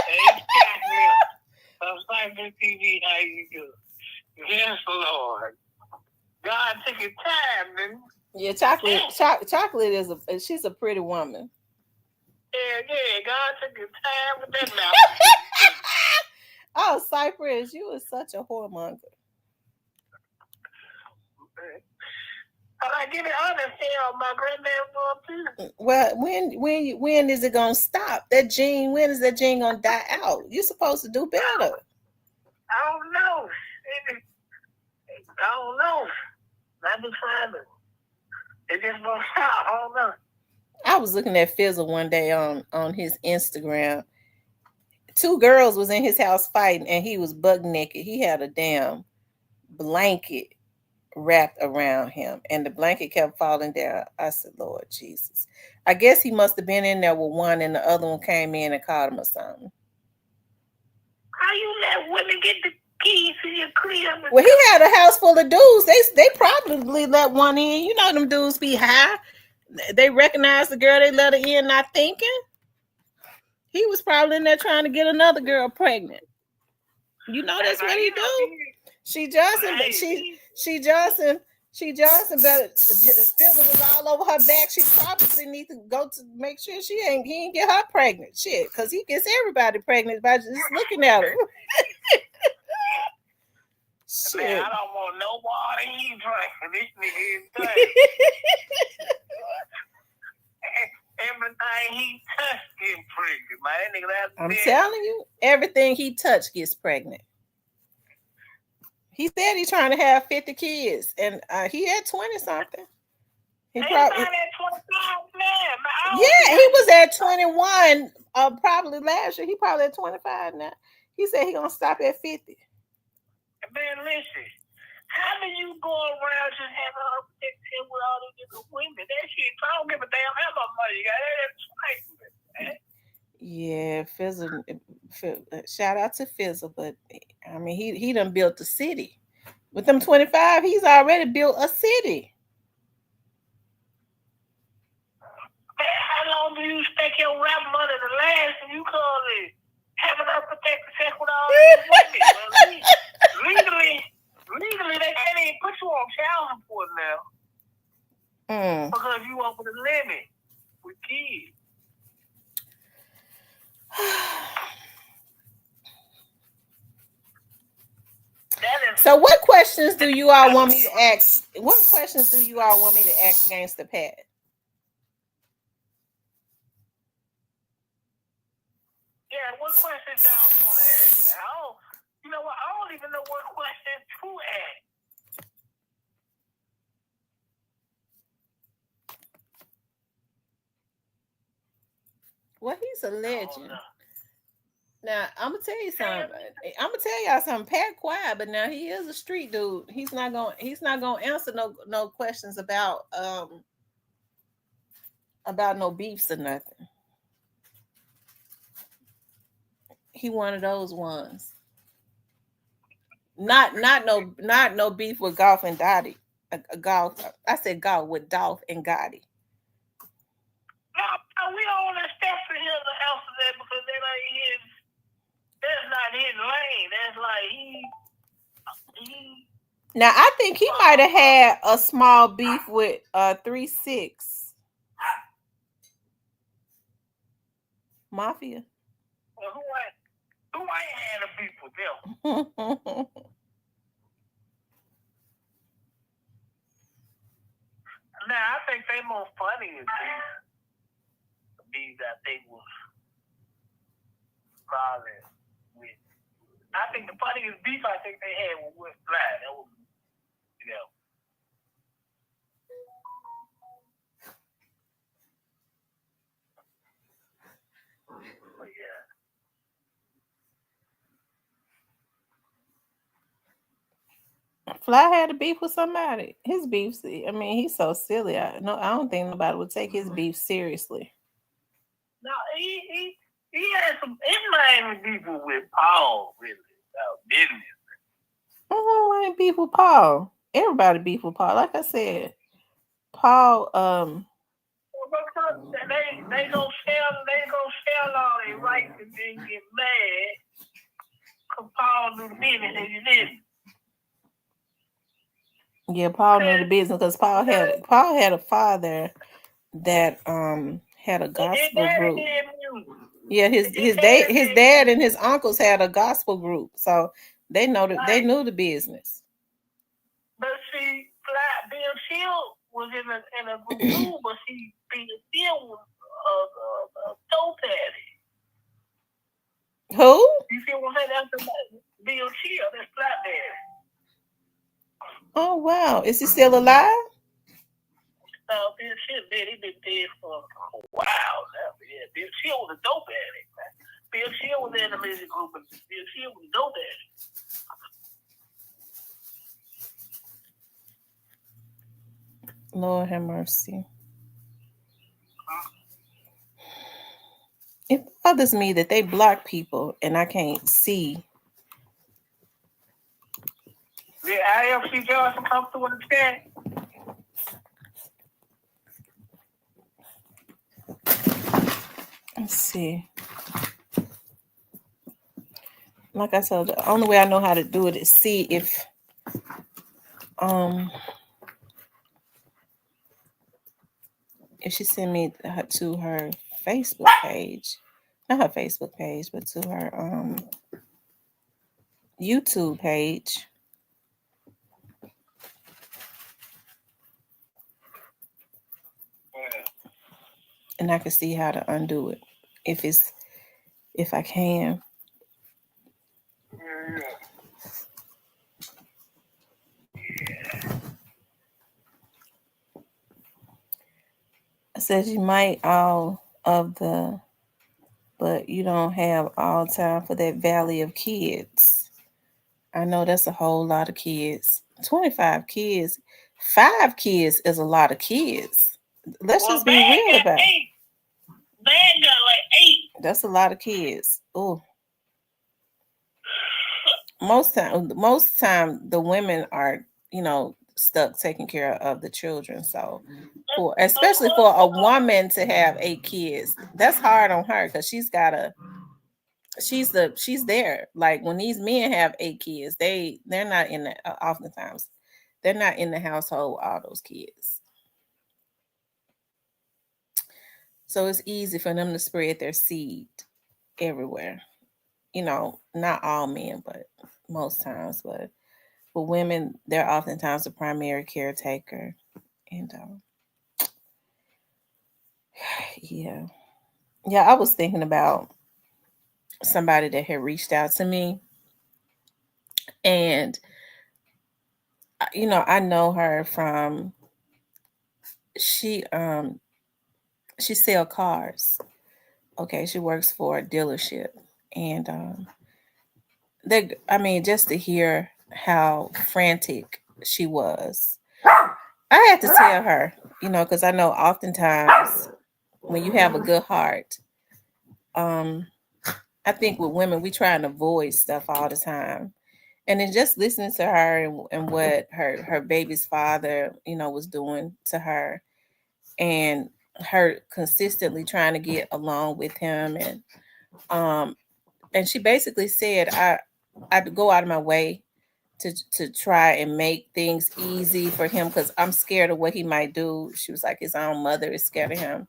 Hey, Chocolate. I'm sorry for TV, how you do? Yes, Lord. God took his time, man. Yeah, Chocolate she's a pretty woman. Yeah, God took his time with that mouth. Oh, Cypress, you are such a whoremonger. I get it honest, my granddad too. Well, when is it gonna stop? When is that gene gonna die out? You're supposed to do better. I don't know. I've been trying to. It just won't stop. I don't know. I was looking at Fizzle one day on his Instagram. 2 girls was in his house fighting and he was buck naked. He had a damn blanket wrapped around him and the blanket kept falling down. I said, Lord Jesus. I guess he must have been in there with one and the other one came in and caught him or something. How you let women get the keys to your crib? Well, he had a house full of dudes. They probably let one in. You know them dudes be high. They recognize the girl they let her in not thinking. He was probably in there trying to get another girl pregnant. You know that's what he do. She Johnson better. Fizzle was all over her back. She probably need to go to make sure he ain't get her pregnant. Shit, because he gets everybody pregnant by just looking at her. Shit. Man, I don't want no water he drinking. This nigga is drinking. Everything he touched getting pregnant, man. I'm telling you, everything he touched gets pregnant. He said he's trying to have 50 kids, and he had 20 something. He probably at 25 now. Yeah, he was at 21 probably last year. He probably at 25 now. He said he gonna stop at 50. Man, listen. How do you go around just having her protection with all these different women? That shit, I don't give a damn how much money you got. Yeah, Fizzle. Shout out to Fizzle, but I mean, he done built a city. With them 25, he's already built a city. Man, how long do you expect your rap money to last and you call it having her protected sex with all these women? Legally, they can't even put you on child support now. Because you over the limit with kids. So what questions do you all want me to ask? What questions do you all want me to ask Gangsta Pat? Yeah, what questions y'all want to ask? You know what? I don't even know what questions to ask. Well, he's a legend. Now I'm gonna tell you something. I'm gonna tell y'all something. Pat quiet, but now he is a street dude. He's not gonna answer no questions about no beefs or nothing. He one of those ones. Not no beef with Golf and Dottie. Golf. I said Golf with Dolph and Gotti. No, we don't expect for him to answer that because that's not his lane. That's like he. Now I think he might have had a small beef with 3-6 Mafia. Well, who ain't had a beef with them? Now I think they more funny as these. I think was probably with. I think the funniest beef I think they had was with Fly. That was, you know. But yeah. Fly had a beef with somebody. His beef, I mean, he's so silly. I don't think nobody would take his beef seriously. No, he had some Miami people with Paul, really, about business. I ain't beef with Paul. Everybody beef with Paul. Like I said, Paul. They gonna sell all their rights and then get mad because Paul knew the business and you didn't. Yeah, Paul knew the business because Paul had a father that had a gospel group. Yeah, his dad and his uncles had a gospel group, so they knew the business. But see, Bill Shield was in a group too, but Bill Shield was a dope addict. Who? You see what I'm saying? That's Bill Shield, that's Flat Daddy. Oh wow, is he still alive? Bill Shield, he been dead for a while now. Yeah, Bill Shield was a dope addict, man. Bill Shield was in the music group, but Bill Shield was a dope addict. Lord have mercy. It bothers me that they block people and I can't see. Did IFC Johnson come through in the chat? Let's see. Like I said, the only way I know how to do it is see if she sent me to her Facebook page. Not her Facebook page, but to her YouTube page. And I can see how to undo it if I can. It says you might all of the, but you don't have all time for that valley of kids. I know that's a whole lot of kids. 25 kids. 5 kids is a lot of kids. Let's just be real about it. Man got like 8. That's a lot of kids. Oh. Most time the women are, stuck taking care of the children. So especially for a woman to have 8 kids, that's hard on her because she's there. Like when these men have 8 kids, they're not in the oftentimes they're not in the household with all those kids. So it's easy for them to spread their seed everywhere. Not all men, but most times. But for women, they're oftentimes the primary caretaker. And yeah. Yeah, I was thinking about somebody that had reached out to me, and I know her from she sell cars. Okay, she works for a dealership, and just to hear how frantic she was, I had to tell her, because I know oftentimes when you have a good heart, um, I think with women we try and avoid stuff all the time. And then just listening to her and what her baby's father, was doing to her, and her consistently trying to get along with him, and she basically said, I'd go out of my way to try and make things easy for him because I'm scared of what he might do. She was like, his own mother is scared of him.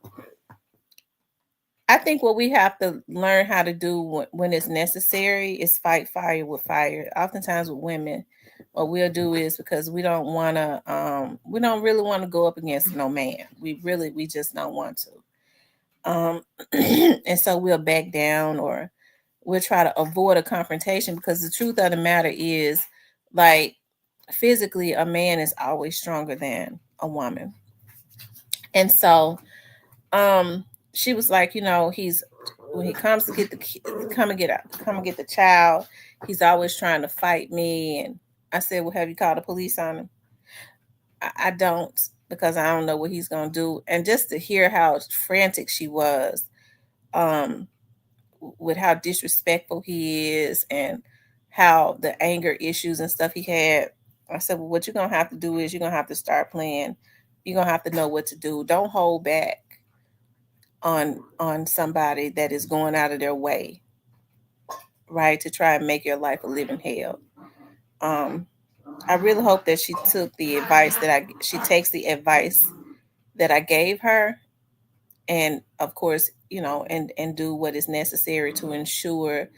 I think what we have to learn how to do when it's necessary is fight fire with fire. Oftentimes with women, what we'll do is, because we don't really want to go up against no man. We just don't want to. And so we'll back down, or we'll try to avoid a confrontation, because the truth of the matter is, like, physically, a man is always stronger than a woman. And so she was like, he's, when he comes to get come and get the child, he's always trying to fight me. And I said, well, have you called the police on him? I don't, because I don't know what he's gonna do. And just to hear how frantic she was, with how disrespectful he is, and how the anger issues and stuff he had, I said, well, what you're gonna have to do is you're gonna have to start playing. You're gonna have to know what to do. Don't hold back on somebody that is going out of their way, right, to try and make your life a living hell. I really hope that she takes the advice that I gave her, and of course, and do what is necessary to ensure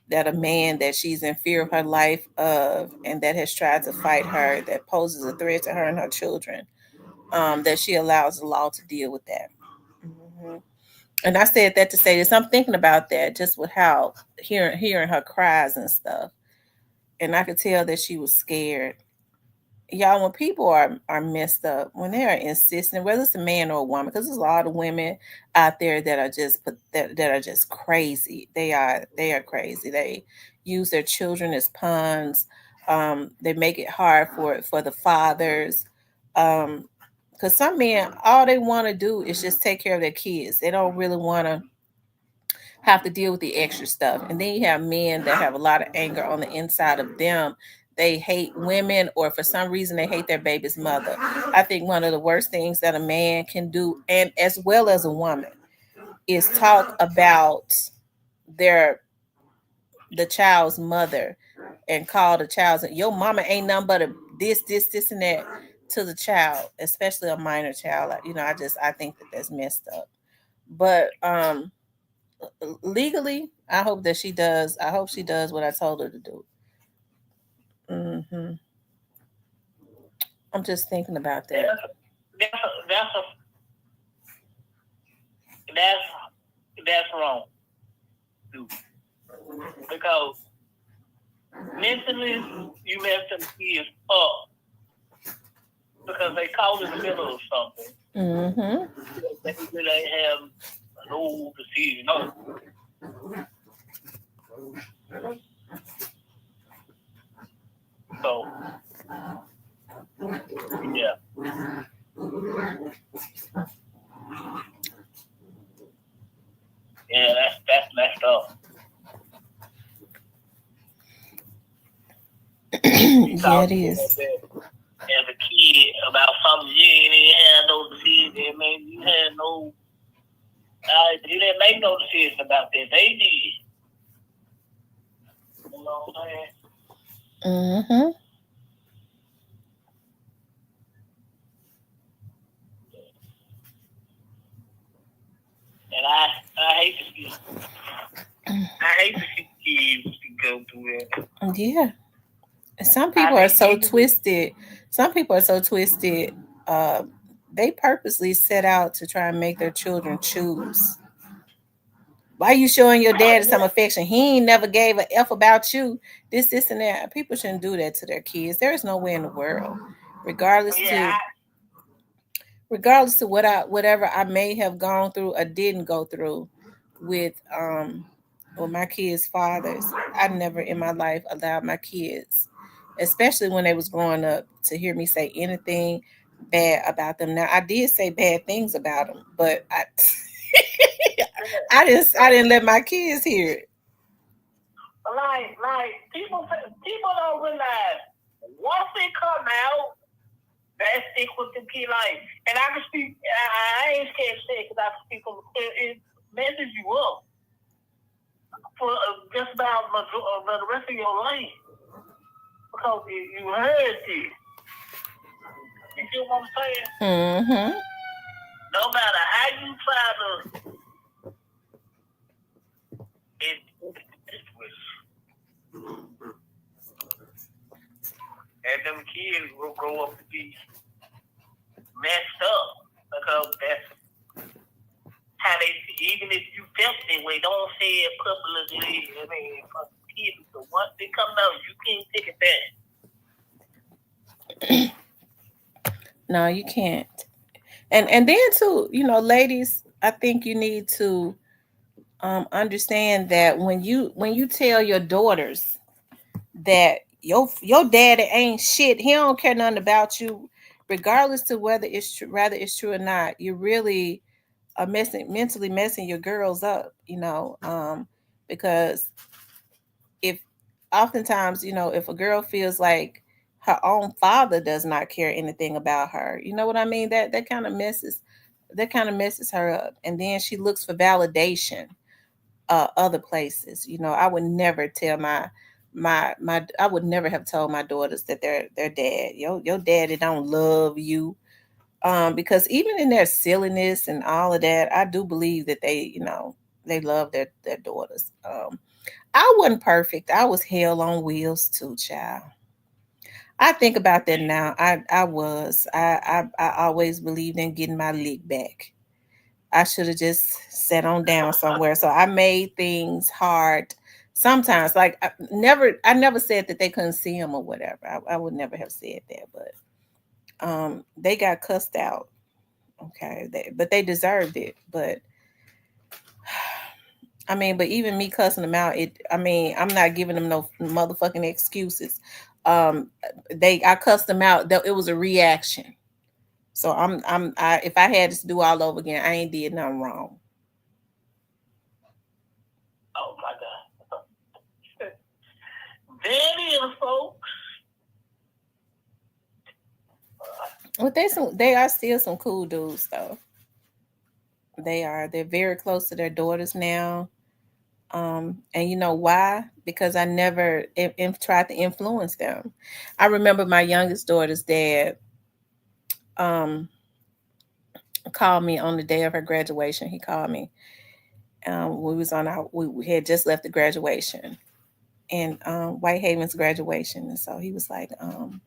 that a man that she's in fear of her life of, and that has tried to fight her, that poses a threat to her and her children, that she allows the law to deal with that. Mm-hmm. And I said that to say this. I'm thinking about that just with how hearing her cries and stuff, and I could tell that she was scared. Y'all, when people are messed up, when they are insistent, whether it's a man or a woman, because there's a lot of women out there that are just crazy. They are crazy. They use their children as pawns. They make it hard for the fathers. Because some men, all they want to do is just take care of their kids. They don't really want to have to deal with the extra stuff. And then you have men that have a lot of anger on the inside of them. They hate women, or for some reason they hate their baby's mother. I think one of the worst things that a man can do, and as well as a woman, is talk about the child's mother, and call the child's, your mama ain't nothing but a this, and that, to the child, especially a minor child. I think that's messed up. But legally, I hope she does what I told her to do. Mm-hmm. I'm just thinking about that. That's wrong. Because mentally, you mess them kids up because they caught in the middle of something. Mm-hmm. They really have no decision. No. So, yeah. Yeah, that's messed up. Yeah, it is. As a kid, about something you ain't even had no decision. Man, you had no. You didn't make no decision about that. They did. You know what I'm saying? Mm-hmm. And I hate to see. I hate to see kids go through that. Yeah. Some people are so twisted. Some people are so twisted. They purposely set out to try and make their children choose. Why you showing your dad some affection? He ain't never gave a F about you. This, and that. People shouldn't do that to their kids. There is no way in the world, regardless to whatever I may have gone through or didn't go through with my kids' fathers. I never in my life allowed my kids, especially when they was growing up, to hear me say anything bad about them. Now I did say bad things about them, but I didn't let my kids hear it. Like people don't realize once it come out, that stick with the kid. Like, and I can speak. I ain't scared to say it because I can speak from it messes you up for just about the rest of your life because you heard it. You feel what I'm saying? Mm-hmm. No matter how you try to, it was, and them kids will grow up to be messed up because that's how they. Even if you felt that way, don't say it publicly. I mean, for kids, so once they come out, you can't take it back. No, you can't. And then too, ladies, I think you need to understand that when you tell your daughters that your daddy ain't shit, he don't care nothing about you, regardless to whether it's true or not, you really are mentally messing your girls up, because if oftentimes, if a girl feels like her own father does not care anything about her, you know what I mean? That kind of messes her up. And then she looks for validation other places. I would never tell my I would never have told my daughters that their dad, your daddy don't love you. Because even in their silliness and all of that, I do believe that they love their daughters. I wasn't perfect. I was hell on wheels too, child. I think about that now. I was. I always believed in getting my lick back. I should have just sat on down somewhere. So I made things hard sometimes. Like I never said that they couldn't see him or whatever. I would never have said that, but they got cussed out. Okay, but they deserved it. But I mean, but even me cussing them out, I'm not giving them no motherfucking excuses. I cussed them out. It was a reaction. So if I had to do all over again, I ain't did nothing wrong. Oh my God. There is, folks. Well, they are still some cool dudes though. They are. They're very close to their daughters now. And you know why? Because I never tried to influence them. I remember my youngest daughter's dad called me on the day of her graduation. He called me. We had just left the graduation and Whitehaven's graduation. And so he was like, Tamara,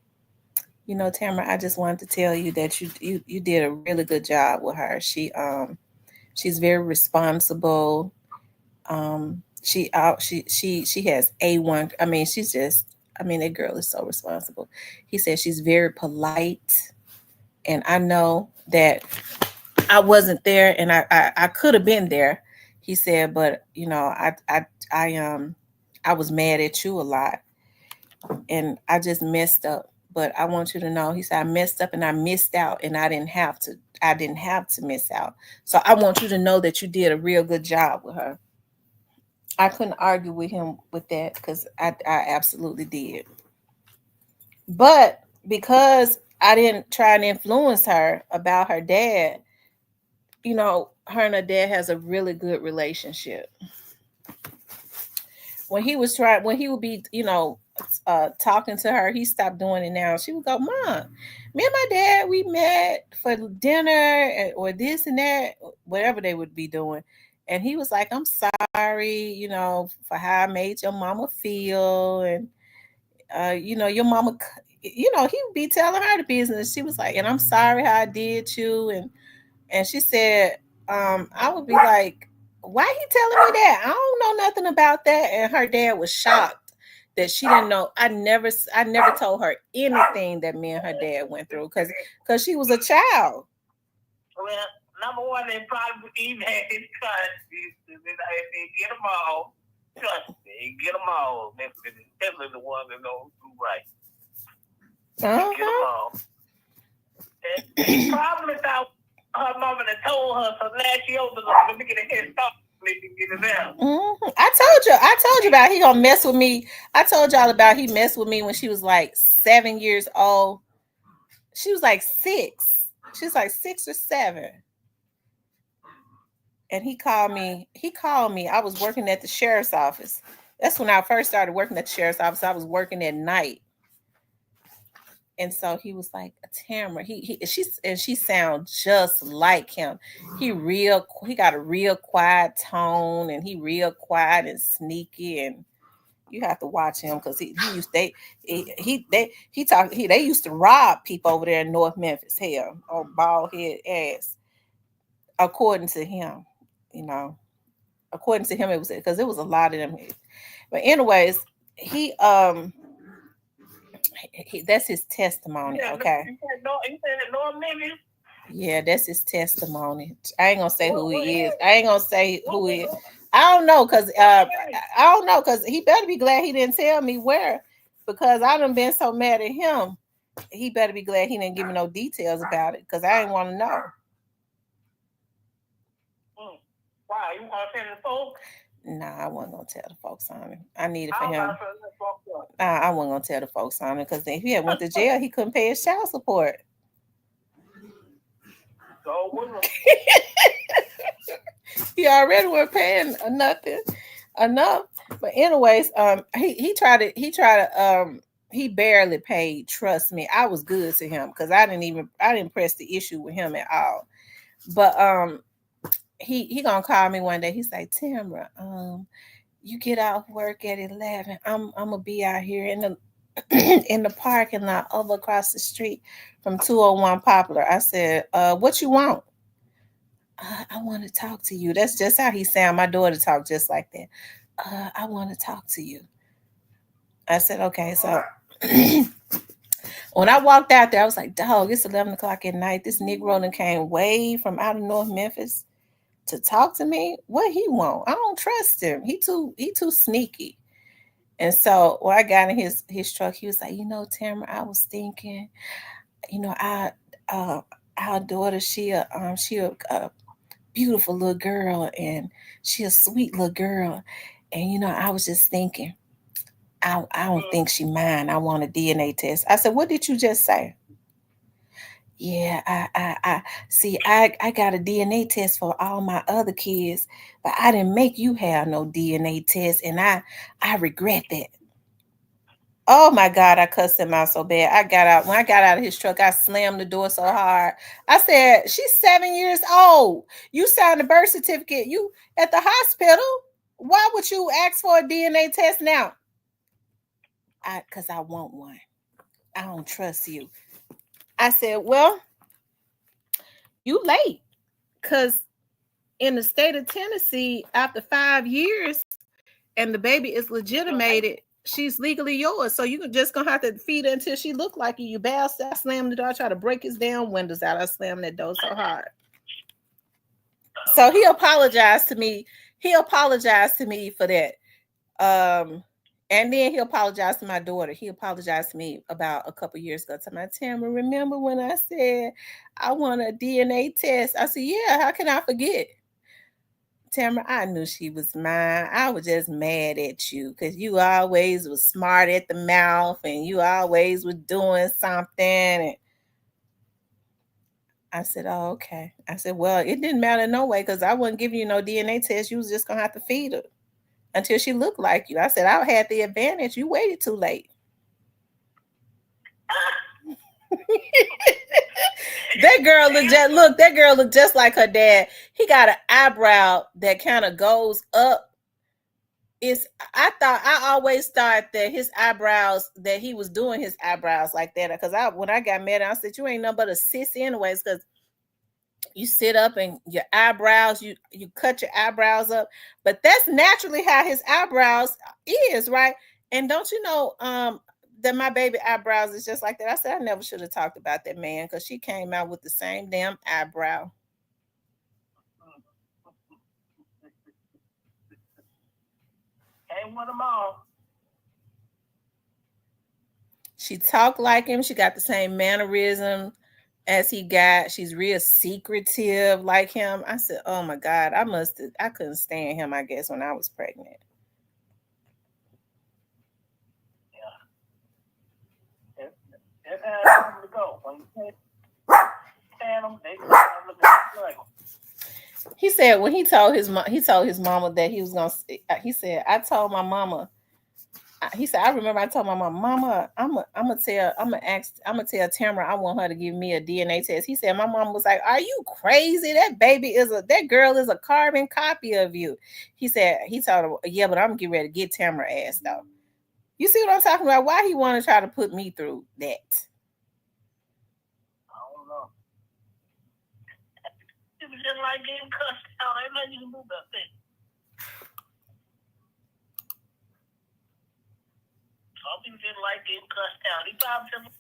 I just wanted to tell you that you did a really good job with her. She's very responsible. She has A1. I mean, that girl is so responsible. He said she's very polite. And I know that I wasn't there and I could have been there. He said, but I was mad at you a lot and I just messed up. But I want you to know, he said, I messed up and I missed out and I didn't have to miss out. So I want you to know that you did a real good job with her. I couldn't argue with him with that because I absolutely did. But because I didn't try and influence her about her dad, her and her dad has a really good relationship. When he would be, talking to her, he stopped doing it now. She would go, Mom, me and my dad, we met for dinner or this and that, whatever they would be doing. And he was like, I'm sorry, for how I made your mama feel. And your mama, he would be telling her the business. She was like, and I'm sorry how I did you. And she said, I would be like, why he telling me that? I don't know nothing about that. And her dad was shocked that she didn't know. I never told her anything that me and her dad went through because she was a child. Well, number one, they probably even had his countries. If they get them all, trust me, get them all. Definitely the one that knows who right. Get them all. And he probably thought her mama that told her, so now she over let me get a head start. I told you about he gonna mess with me. I told y'all about he messed with me when she was like 7 years old. She was like 6. She's like 6 or 7. And he called me. I was working at the sheriff's office. That's when I first started working at the sheriff's office. I was working at night. And so he was like, Tamara, she sounds just like him. He got a real quiet tone, and he real quiet and sneaky, and you have to watch him because they used to rob people over there in North Memphis. Hell, or bald head ass. According to him, according to him, it was because it was a lot of them. But anyways, that's his testimony. Okay. Yeah, that's his testimony. I ain't gonna say who he is. I don't know because he better be glad he didn't tell me where, because I done been so mad at him. He better be glad he didn't give me no details about it because I didn't want to know. Why? You want to tell the folks? Nah, I wasn't gonna tell the folks on it. I needed for him. I wasn't gonna tell the folks on it because if he had went to jail, he couldn't pay his child support. So he already was paying enough. But anyways, he barely paid. Trust me, I was good to him because I didn't press the issue with him at all. But he gonna call me one day. He's like, Tamara, you get off work at 11. I'm gonna be out here in the parking lot over across the street from 201 Poplar. I said, what you want? I want to talk to you. That's just how he sound. My daughter talked just like that. I want to talk to you. I said, okay. So when I walked out there, I was like, dog, it's 11 o'clock at night. This Negro done came way from out of North Memphis to talk to me. What he want? I don't trust him. He too sneaky. And so when I got in his truck, he was like, Tamara, I was thinking, our daughter, she a beautiful little girl, and she a sweet little girl. And I was just thinking, I don't think she mine. I want a DNA test. I said, what did you just say? Yeah, I see. I got a DNA test for all my other kids, but I didn't make you have no DNA test, and I regret that. Oh my God, I cussed him out so bad. When I got out of his truck, I slammed the door so hard. I said, she's 7 years old. You signed a birth certificate. You at the hospital. Why would you ask for a DNA test now? Because I want one. I don't trust you. I said, well, you late. Because in the state of Tennessee, after 5 years and the baby is legitimated, she's legally yours. So you're just going to have to feed her until she look like you. You bastard. I slammed the door. I tried to break his damn windows out. I slammed that door so hard. So he apologized to me. For that. And then he apologized to my daughter. He apologized to me about a couple years ago. To my Tamara, remember when I said I want a DNA test? I said, yeah, how can I forget? Tamara, I knew she was mine. I was just mad at you because you always was smart at the mouth and you always was doing something. And I said, oh, okay. I said, well, it didn't matter no way because I wasn't giving you no DNA test. You was just going to have to feed her until she looked like you. I said, I had the advantage. You waited too late. That girl looked just like her dad. He got an eyebrow that kind of goes up I always thought that his eyebrows, that he was doing his eyebrows like that. Because when I got mad, I said, you ain't nothing but a sissy anyways, because you sit up and your eyebrows, you cut your eyebrows up. But that's naturally how his eyebrows is, right? And don't you know that my baby eyebrows is just like that? I said I never should have talked about that man, because she came out with the same damn eyebrow. Ain't one of them all. She talked like him. She got the same mannerism as he got. She's real secretive like him. I said, oh my God, I couldn't stand him, I guess, when I was pregnant. Yeah. That's how it's to go. When you stand them, they look like He said when he told his mama that he was gonna. He said, I told my mama. He said, I remember I told my mama, I'm gonna tell Tamara I want her to give me a DNA test. He said, my mom was like, are you crazy? That girl is a carbon copy of you. He said, he told her, yeah, but I'm getting ready to get Tamara ass though. You see what I'm talking about? Why he want to try to put me through that? I don't know. It was just like getting cussed out. Ain't nothing you can do about that. Some people just like getting cussed out. He probably just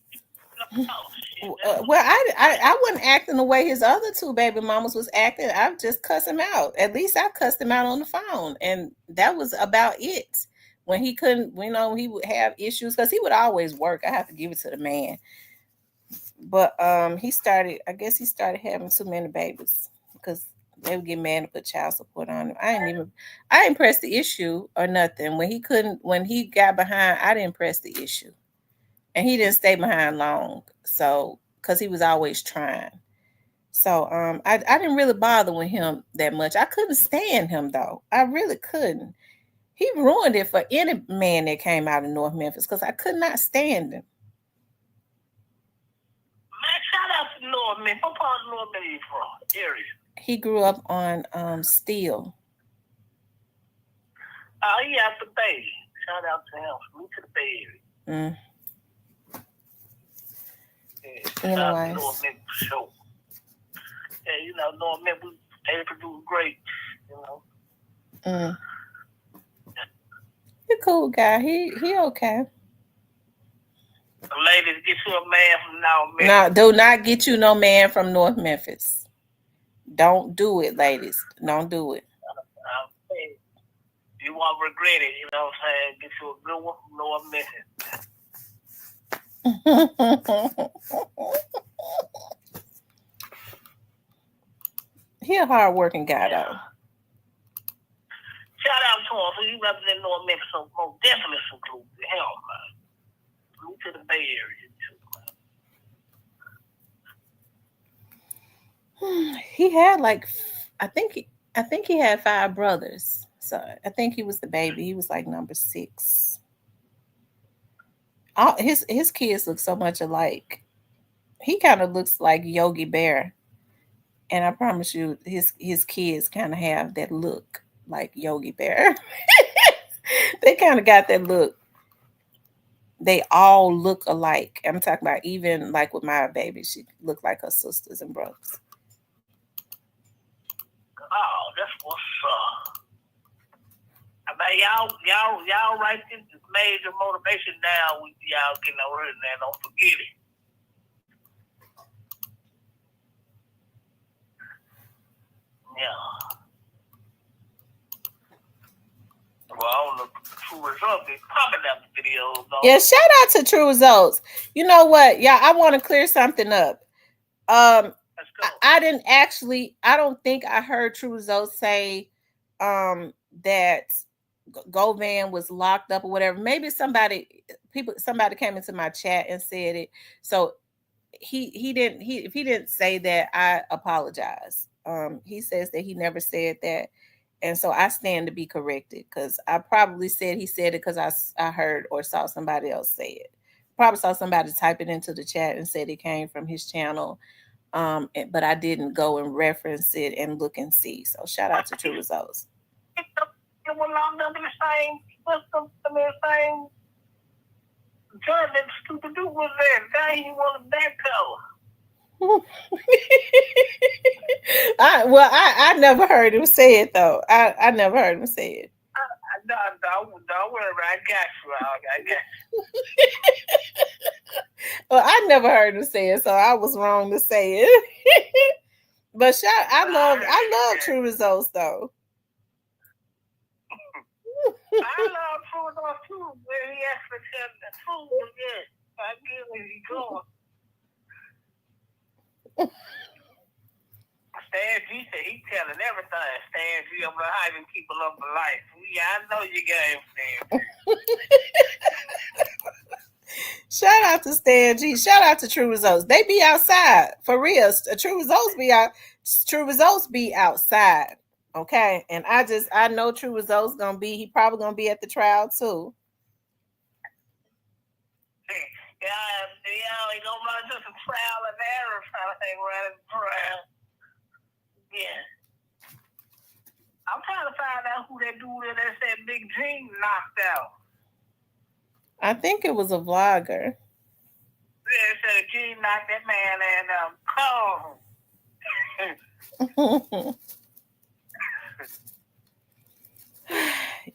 well, I wasn't acting the way his other two baby mamas was acting. I just cussed him out. At least I cussed him out on the phone, and that was about it. When he couldn't, he would have issues, because he would always work. I have to give it to the man. But he started having too many babies, because they would get mad and put child support on him. I didn't press the issue or nothing. When he got behind, I didn't press the issue. And he didn't stay behind long. So, because he was always trying. So I didn't really bother with him that much. I couldn't stand him though. I really couldn't. He ruined it for any man that came out of North Memphis, because I could not stand him. Man, shout out to North Memphis. What part of North Memphis you from? Area. He grew up on Steel. Oh, he out the Bay. Shout out to him. Move to the Bay Area. Anyways. North Memphis for sure. Yeah, North Memphis, they produce great, He's a cool guy. He okay. Ladies, get you a man from North Memphis. No, do not get you no man from North Memphis. Don't do it, ladies. Don't do it. You won't regret it, you know what I'm saying? Get you a good one from North Memphis. He a hard-working guy, though. Shout out to him. So you represent North Memphis, so most definitely salute to him, man. Salute to the Bay Area, too, man. He had I think he had 5 brothers. So I think he was the baby. He was like number 6. His kids look so much alike. He kind of looks like Yogi Bear. And I promise you, his kids kind of have that look like Yogi Bear. They kind of got that look. They all look alike. I'm talking about, even like with my baby, she looked like her sisters and brothers. Oh, that's what's up. I mean, y'all write this major motivation down with y'all getting over here, man. Don't forget it. Yeah. Well, I don't know True Results. They popping up the videos, though. Yeah, shout out to True Results. You know what? Yeah, I want to clear something up. I don't think I heard True Results say that Govan was locked up or whatever. Maybe somebody came into my chat and said it. So if he didn't say that, I apologize. He says that he never said that. And so I stand to be corrected, because I probably said he said it because I heard or saw somebody else say it. Probably saw somebody type it into the chat and said it came from his channel. But I didn't go and reference it and look and see. So shout out to True Results. It was locked up in the same system, same judge that Stupid Duke was there. Now he wanted that color. I never heard him say it though. I never heard him say it. Don't worry, I got you. I got you. Well, I never heard him say it, so I was wrong to say it. But I love True Results though. I love True Results too, where he actually said the truth again. I get where he going. Stan G said he telling everything. Stan G, I'm hyping people up for life. Yeah, I know you game, Stan. Shout out to Stan G. Shout out to True Results. They be outside for real. True Results be out. True Results be outside. Okay, and I know True Results gonna be. He probably gonna be at the trial too. Yeah, he gonna run just a trial and error trying to hang around the trial. Yeah. I'm trying to find out who that dude that said Big Gene knocked out. I think it was a vlogger. Yeah, it said Gene knocked that man and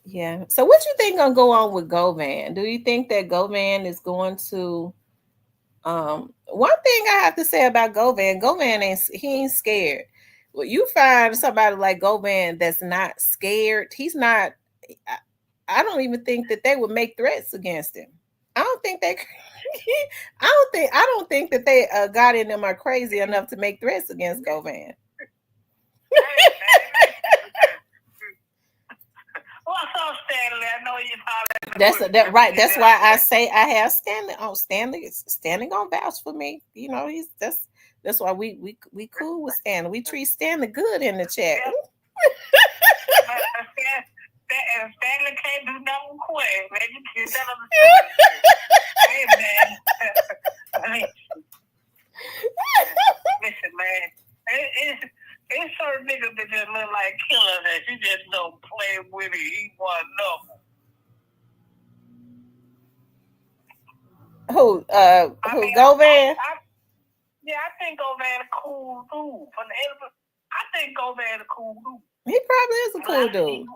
Yeah. So what you think gonna go on with Govan? Do you think that Govan is going to one thing I have to say about Govan ain't scared. Well, you find somebody like Govan that's not scared. He's not. I don't even think that they would make threats against him. I don't think they. I don't think that they got in them are crazy enough to make threats against Govan. Stanley, I know you right. That's why I say I have Stanley. Oh, Stanley gonna vouch for me. You know, that's why we cool with Stanley. We treat Stanley good in the chat. Stanley can't do nothing quick, man. You can't tell him. Hey, man. Listen, man. It's certain niggas that just look like killers that you just don't play with it. He want Who? Govan? Yeah, I think Govan a cool dude. I think Govan a cool dude. He probably is a cool dude.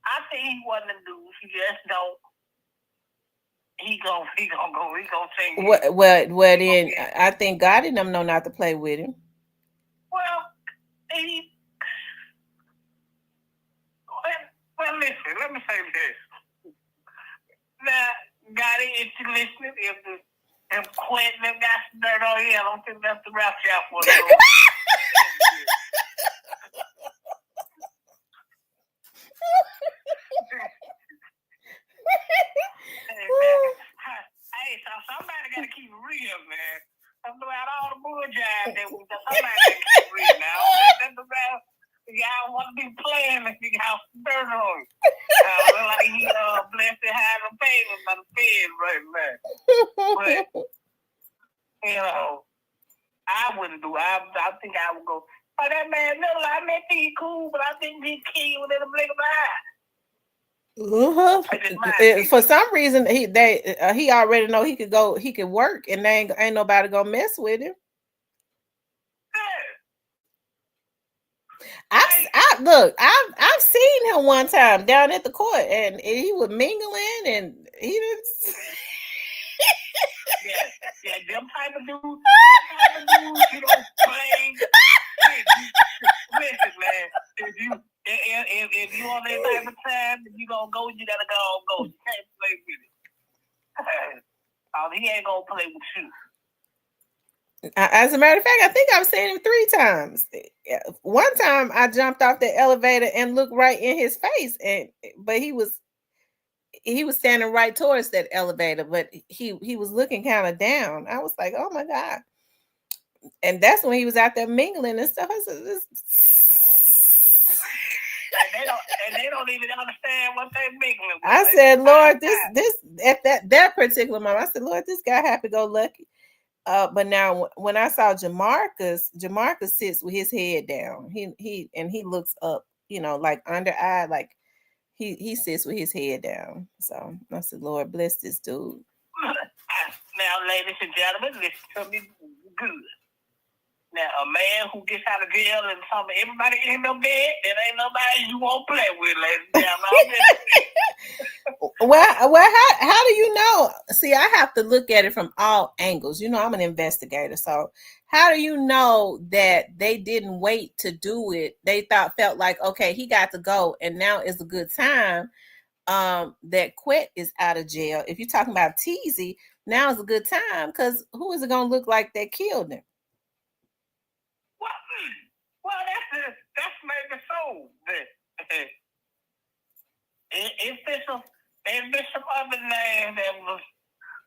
I think he wasn't a dude. He just don't. He gonna take. Well, then I think God and them know not to play with him. Well, listen. Let me say this. Now, Gotti, if you listening, if Quentin them got some dirt on here, I don't think that's the rap shop for them. Hey, so somebody got to keep it real, man. About all the bull jive that somebody got to keep it real now. That's about y'all want to be playing and you got dirt on you. Like he blessed and having payment by the feds right now. But you know, I wouldn't do. I think I would go. Oh, that man, no, I may think he cool, but I think he's killed in a blink of an eye. For some reason, he already know he could work, and ain't nobody gonna mess with him. I've seen him one time down at the court, and he was mingling, and he didn't. yeah, them type of dudes, you don't play. Listen, man, if you on that type of time, if you gonna go, you gotta go. You can't play with it. He ain't gonna play with you. As a matter of fact, I think I've seen him 3 times. One time I jumped off the elevator and looked right in his face, but he was standing right towards that elevator, but he was looking kind of down. I was like, oh my God. And that's when he was out there mingling and stuff. I said, they don't even understand what they're mingling with. I said, Lord, this at that particular moment, I said, Lord, this guy happy-go-lucky. But now when I saw Jamarcus sits with his head down. He looks up, like under eye, like he sits with his head down. So I said, Lord bless this dude. Now, ladies and gentlemen, listen to me good. Now, a man who gets out of jail and everybody in the bed, it ain't nobody you won't play with, ladies and gentlemen. Well, how do you know? See, I have to look at it from all angles. You know, I'm an investigator, so how do you know that they didn't wait to do it? They felt like, okay, he got to go, and now is a good time. That Quet is out of jail. If you're talking about Teasy, now is a good time because who is it gonna look like that killed him? Well, that's maybe so. If there's some other name that was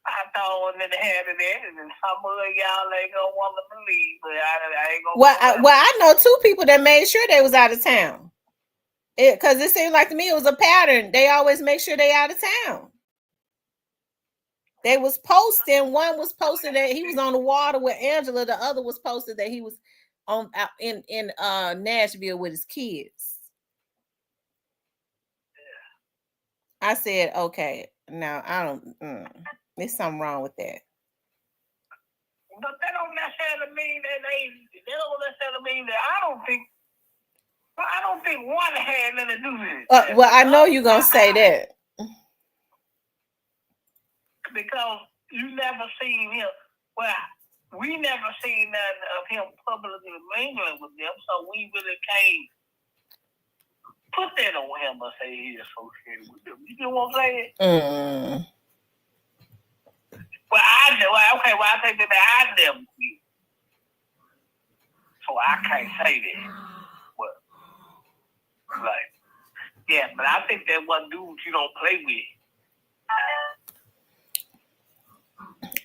I thought that had it, and some of y'all ain't gonna want to believe, but I ain't gonna. Well, I know two people that made sure they was out of town. Because it seemed like to me it was a pattern. They always make sure they out of town. They was posting. One was posting that he was on the water with Angela. The other was posted that he was out in Nashville with his kids. I said, okay, now I don't. There's something wrong with that. But that don't necessarily mean that they don't necessarily mean that I don't think one had nothing to do with it. Well, I know you're gonna say that because you never seen him. Well, we never seen none of him publicly mingling with them, so we really can't put that on him or say he's associated with them. You know what I'm saying? Well, I know. Okay, well, I think that I never did. So I can't say that. But, like, yeah, but I think that one dude you don't play with.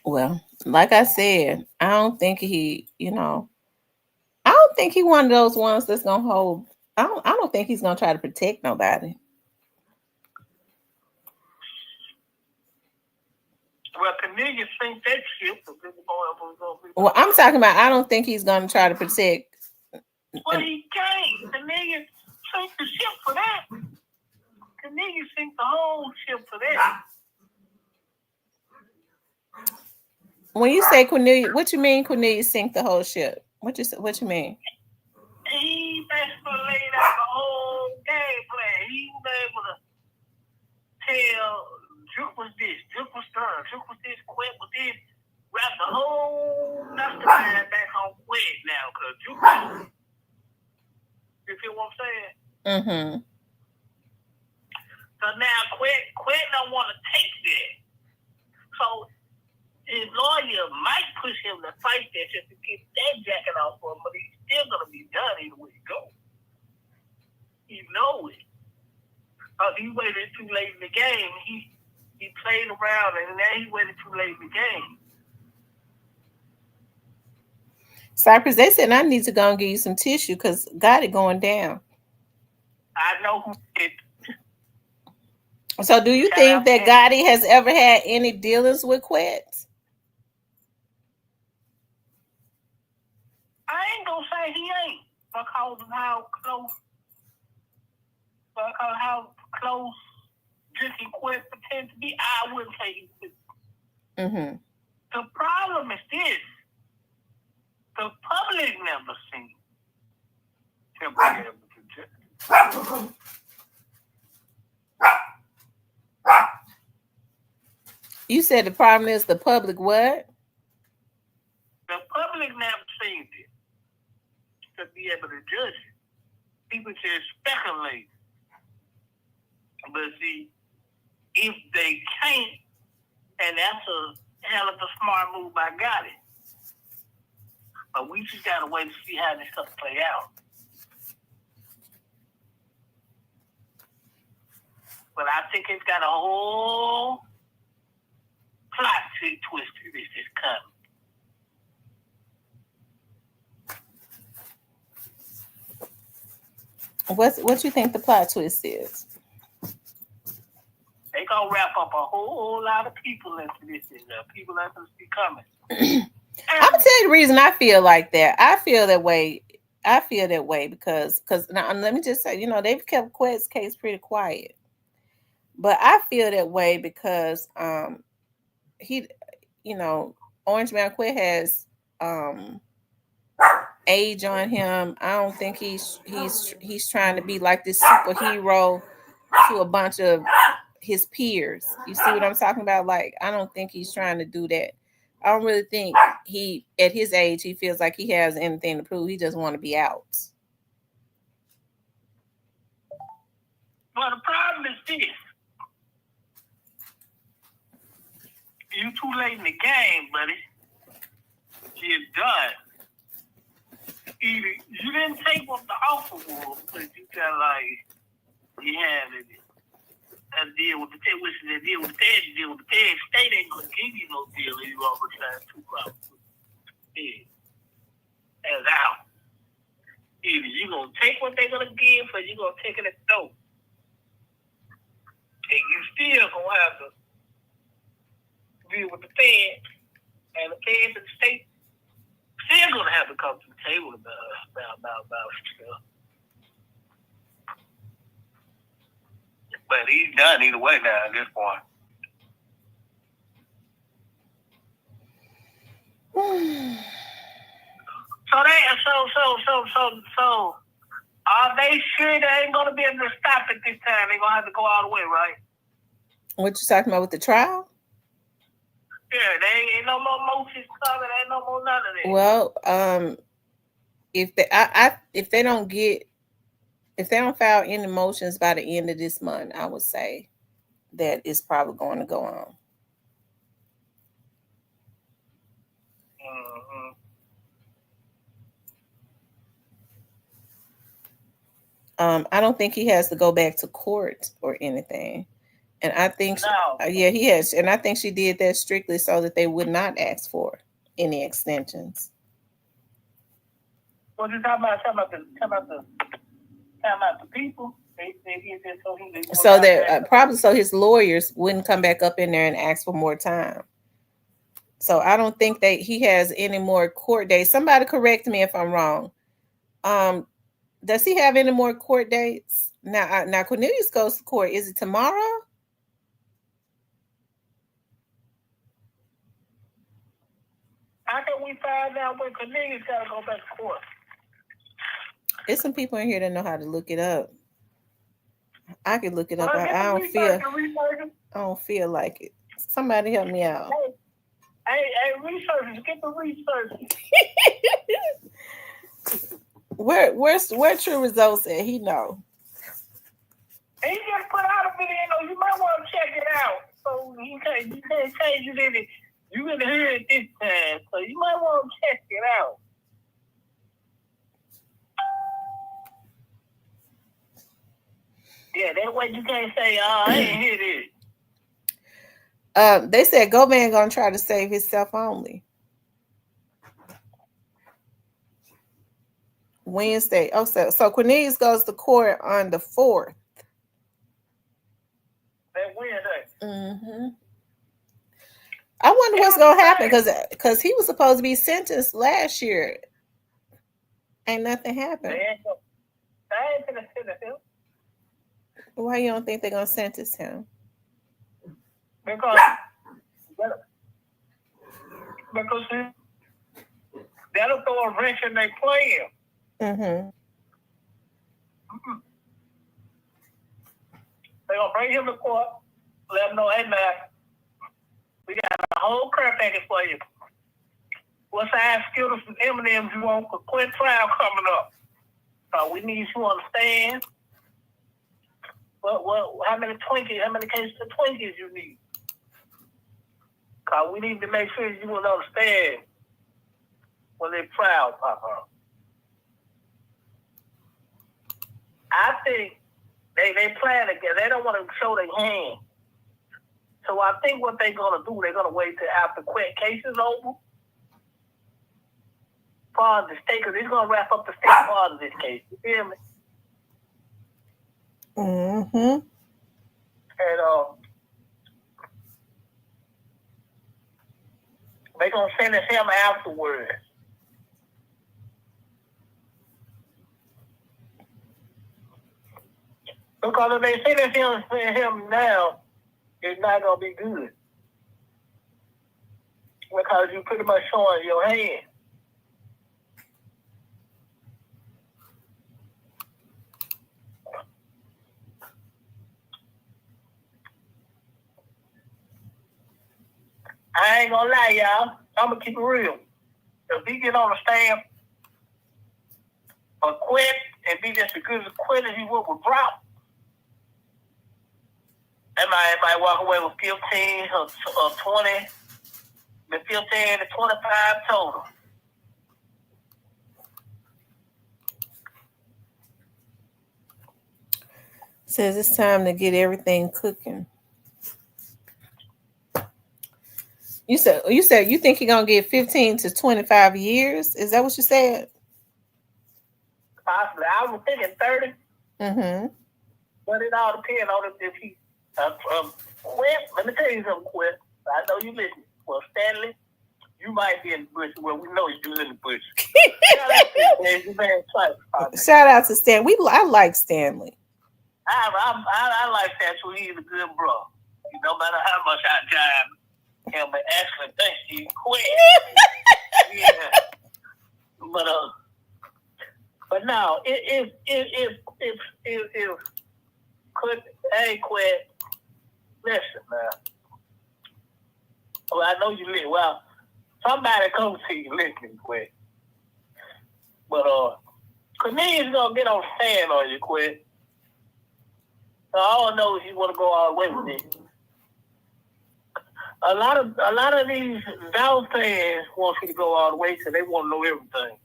Well, like I said, I don't think he, I don't think he one of those ones that's gonna hold. I don't think he's gonna try to protect nobody. Well, Cornelius think that shit. Well, I'm talking about. I don't think he's gonna try to protect. Well, he can't. Cornelius sink the ship for that. Cornelius sink the whole ship for that. When you say Cornelius, what you mean? Cornelius sink the whole ship? What you mean? He basically laid out the whole game plan. He was able to tell Duke was this, Duke was Stern, Duke was this, Quet was this. Wrap the whole mastermind back on Quet now, because Duke was. You feel what I'm saying? Mm-hmm. So now Quet don't want to take that. So his lawyer might push him to fight that just to get that jacket off for him, but he's still gonna be done either way he goes. He knows it. He waited too late in the game. He played around and now he waited too late in the game. Cypress, they said I need to go and give you some tissue because got it going down. I know who did. So do you think that Gotti has ever had any dealings with Quet? I ain't gonna say he ain't because of how close Drinking Quet pretend to be. I wouldn't say he would. Mm-hmm. The problem is this. The public never seen him be able to judge. You said the problem is the public what? The public never seen it to be able to judge it. People just speculate. But see, if they can't, and that's a hell of a smart move by Gotti. But we just gotta wait to see how this stuff play out. But I think it's got a whole plot twist to this is coming. What you think the plot twist is? They gonna wrap up a whole lot of people into this. People that's gonna be coming. I'm gonna tell you the reason I feel like that. I feel that way because now let me just say, they've kept Quet's case pretty quiet. But I feel that way because he, Orange Malquet has age on him. I don't think he's trying to be like this superhero to a bunch of his peers. You see what I'm talking about? Like, I don't think he's trying to do that. I don't really think he, at his age, he feels like he has anything to prove. He just want to be out. Well, the problem is this. You too late in the game, buddy. You're done. Either you didn't take what the offer was because you felt like you had it. That deal with the Fed, which is that deal with the Fed, you deal with the Fed. State ain't going to give you no deal if you already signed 2 problems with the Fed. That's out. Either you're going to take what they're going to give or you're going to take it at the door. And you still going to have to deal with the Fed, and the Fed and the state still going to have to come to the table about stuff. But he's done either way now at this point. So are they sure they ain't gonna be able to stop it this time? They're gonna have to go all the way, right? What you talking about with the trial? Yeah, they ain't no more motions coming, ain't no more none of that. Well, if they don't file any motions by the end of this month, I would say that it's probably going to go on. I don't think he has to go back to court or anything. And I think, he has. And I think she did that strictly so that they would not ask for any extensions. What you talking about? Talking about the people? So that probably so his lawyers wouldn't come back up in there and ask for more time. So I don't think that he has any more court days. Somebody correct me if I'm wrong. Does he have any more court dates? Now Cornelius goes to court. Is it tomorrow? How can we find out when Cornelius got to go back to court? There's some people in here that know how to look it up. I can look it up. I don't feel like it. Somebody help me out. Hey, researchers, get the research. Where True Results at? He know. He just put out a video. You might want to check it out. So you can't change it. You gonna hear it this time, so you might want to check it out. Yeah, that way you can't say, I ain't hear this. They said GoMan gonna try to save himself only. Wednesday. Oh, so Cornelius goes to court on the 4th. That Wednesday. Mm-hmm. I wonder what's gonna happen because he was supposed to be sentenced last year. Ain't nothing happened. They ain't gonna sentence him. Why you don't think they're gonna sentence him? Because that'll throw a wrench in their plan. Mm-hmm. They're gonna bring him to court, let him know, hey man, we got a whole crap package for you. What size Skittles and M&M's you want for quick trial coming up? So we need you on the stand. How many cases of Twinkies you need? Cause we need to make sure you will understand when they trial pop up. I think they plan again. They don't want to show their hand. So I think what they're gonna do, they're gonna wait till after quick cases over. Part of the state, because he's gonna wrap up the state part of this case. You feel me? Mm-hmm. And they're gonna sentence him afterwards. So because if they sentence him now, it's not gonna be good. Because you pretty much showing your hand. I ain't gonna lie, y'all. I'm gonna keep it real. If he get on the stand or quit and be just as good as quit as he would with Brock, that might walk away with 15 or 20, the 15 to 25 total. Says it's time to get everything cooking. You said you think he's gonna get 15 to 25 years? Is that what you said? Possibly. I was thinking 30. Mm-hmm. But it all depends on if he quit. Let me tell you something, Quit. I know you listen. Well, Stanley, you might be in the bush. Well, we know you're in the bush. Shout out to Stan. I like Stanley. I like that too. He's a good bro. No matter how much I jive him, but actually, thanks to you, Quit. Yeah. But no, if Quit, listen, man. Well, I know you live. Well, somebody come to you listening, Quit. But Cornelius gonna get on the stand on you, Quit. So I don't know if you want to go all the way with it. A lot of these Dallas fans want you to go all the way because they want to know everything.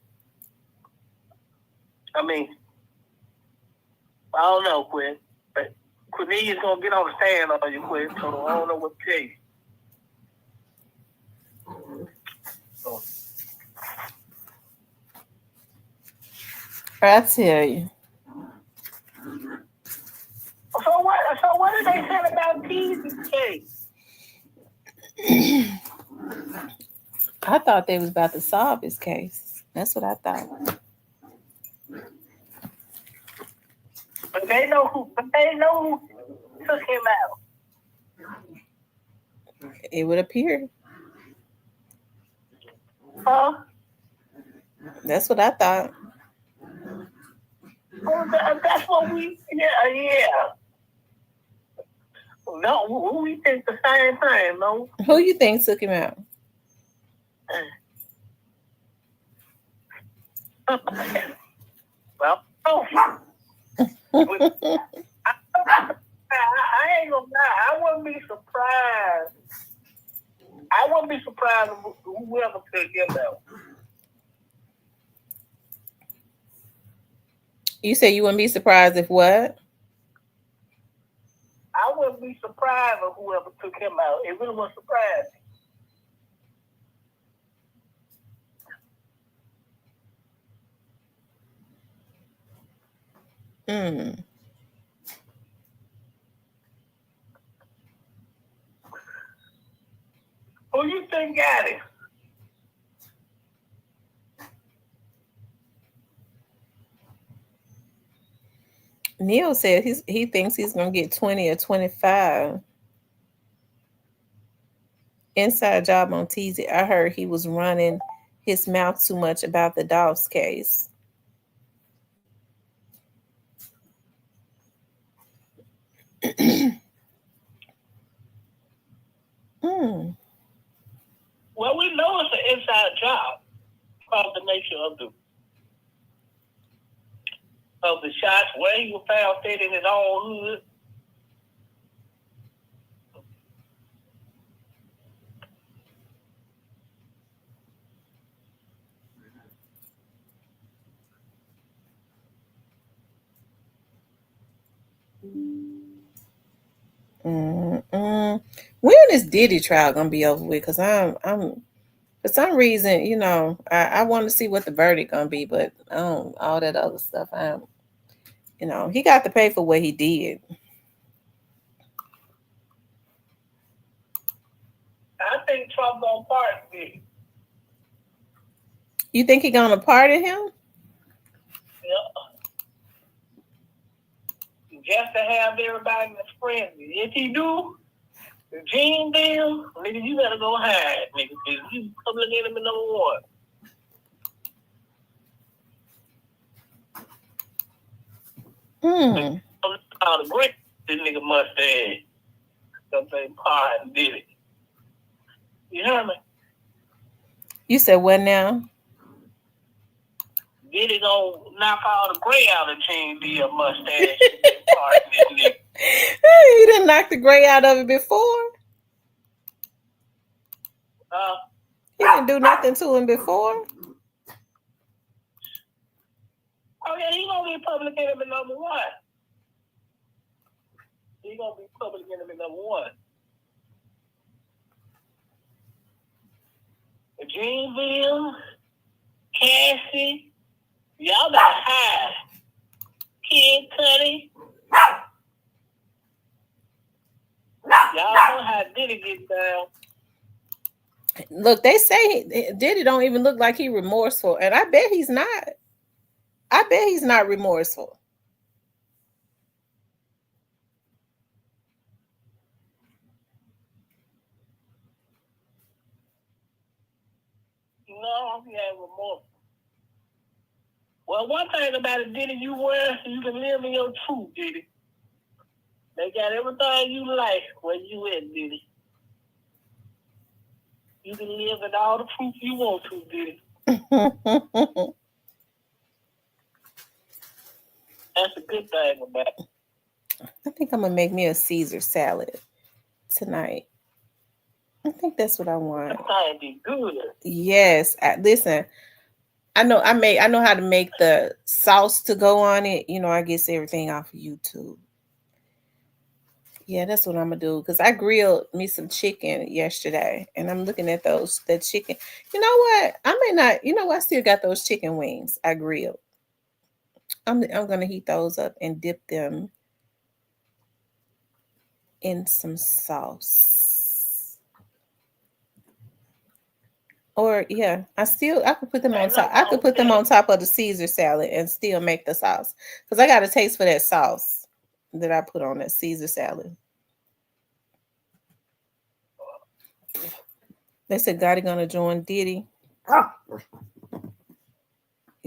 I mean, I don't know, Quinn. But Cornelius gonna get on the stand on you, Quinn. So I don't know what to tell you. So. I tell you. So what did they say about Tease's case? I thought they was about to solve his case. That's what I thought. But they know who took him out. It would appear. Huh? That's what I thought. Well, that's what we yeah. No, we think the same thing, no? Who you think took him out? Well, I ain't gonna lie. I wouldn't be surprised. If whoever took him out. You say you wouldn't be surprised if what? I wouldn't be surprised if whoever took him out. It really wouldn't surprise me. Who you think got it? Neil said he thinks he's gonna get 20 or 25. Inside job on TZ. I heard he was running his mouth too much about the Dobbs case. Well, we know it's an inside job. Combination of the shots where he was found dead in his own hood. When is Diddy trial gonna be over with? Because I'm for some reason, I want to see what the verdict gonna be, but all that other stuff. He got to pay for what he did. I think Trump gonna pardon me. You think he gonna pardon him? Yeah. just to have everybody in a frenzy. If he do, the Gene deal, nigga, you gotta go hide, nigga, because you public enemy number one. All the great this nigga mustache. Something part did it. You heard me? You said what now? Diddy gonna knock all the gray out of Gene deal mustache. Part this nigga. He didn't knock the gray out of it before. He didn't do nothing to him before. Oh yeah, he gonna be public enemy number one. He gonna be public enemy number one. Geneville, Cassie, y'all better hide. Kid Cudi. Y'all know how Diddy get down. Look, they say Diddy don't even look like he remorseful, and I bet he's not. I bet he's not remorseful. No, he ain't remorseful. Well, one thing about it, Diddy, you can live in your truth, Diddy. They got everything you like where you at, Diddy. You can live in all the truth you want to, Diddy. That's a good thing about it. I think I'm gonna make me a Caesar salad tonight. I think that's what I want. That might be good. Yes, listen. I know how to make the sauce to go on it. You know, I guess everything off of YouTube. Yeah, that's what I'm gonna do, because I grilled me some chicken yesterday, and I'm looking at that chicken. You know what? I may not. You know, I still got those chicken wings I grilled. I'm gonna heat those up and dip them in some sauce. Or yeah, I could put them on top. I could put them on top of the Caesar salad and still make the sauce, because I got a taste for that sauce that I put on that Caesar salad. They said Gotti gonna join Diddy.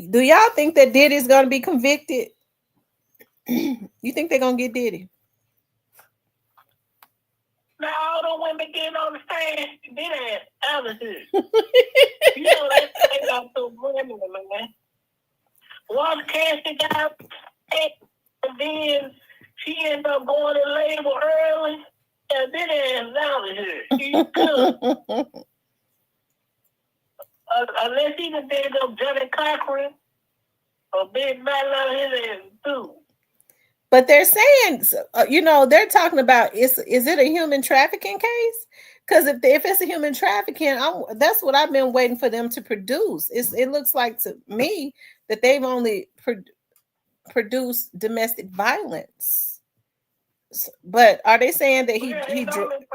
Do y'all think that Diddy's gonna be convicted? You think they're gonna get Diddy? Now all the women getting on the stand, Diddy out of here. You know they got some women, man. One Cassie got, and then she ended up going to label early, and Diddy is out of here. He's good. Unless he can dig up Johnny Cochran or Big Mac out of his ass too. But they're saying, they're talking about is it a human trafficking case? Because if it's a human trafficking, that's what I've been waiting for them to produce. It looks like to me that they've only produced domestic violence. But are they saying that he He's only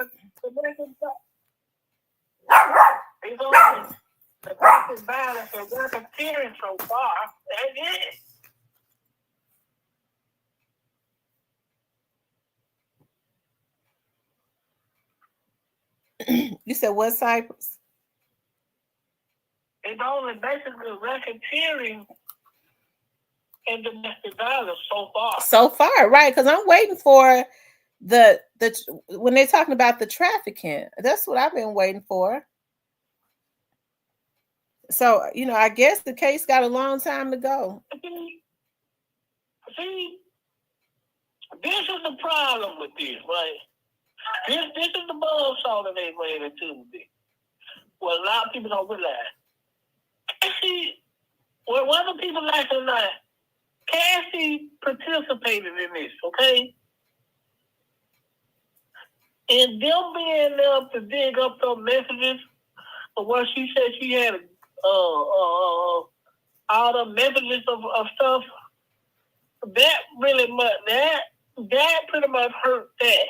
domestic violence and racketeering so far. That's it. You said what, Cypress? It's only basically racketeering and domestic violence so far. So far, right? Because I'm waiting for the when they're talking about the trafficking. That's what I've been waiting for. So, I guess the case got a long time to go. See, this is the problem with this, right? This is the buzzsaw that they ran into this. Well, a lot of people don't realize. See, whether people like it or not, Cassie participated in this, okay? And them being able to dig up those messages of what she said she had all the messages of stuff, that really much, that pretty much hurt that.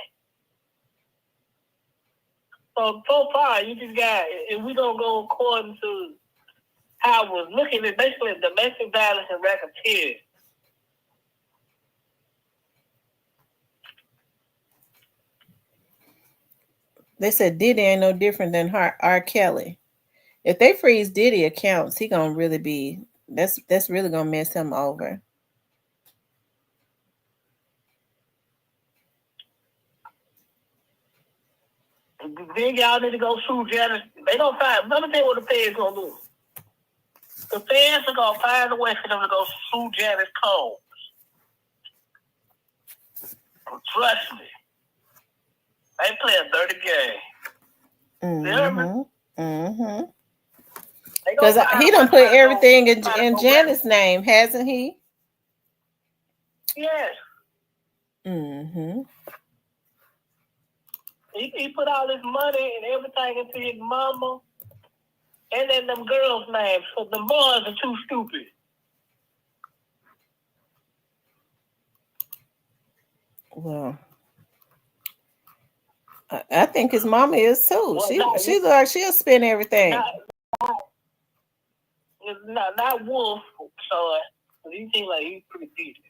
So far, you just got, if we don't go according to how I was looking at basically domestic violence and racketeering. They said Diddy ain't no different than R. Kelly. If they freeze Diddy accounts, he gonna really be that's really gonna mess him over. Then y'all need to go sue Janice. They gonna find. Let me tell you what the feds gonna do. The feds are gonna find a way for them to go sue Janice Combs. Trust me. They play a dirty game. Because he done put everything in Janet's name, hasn't he? Yes. He put all his money and everything into his mama and then them girls' names. So the boys are too stupid. Well, I think his mama is too. Well, she look like she'll spend everything. Not Wolf, so he seems like he's pretty decent.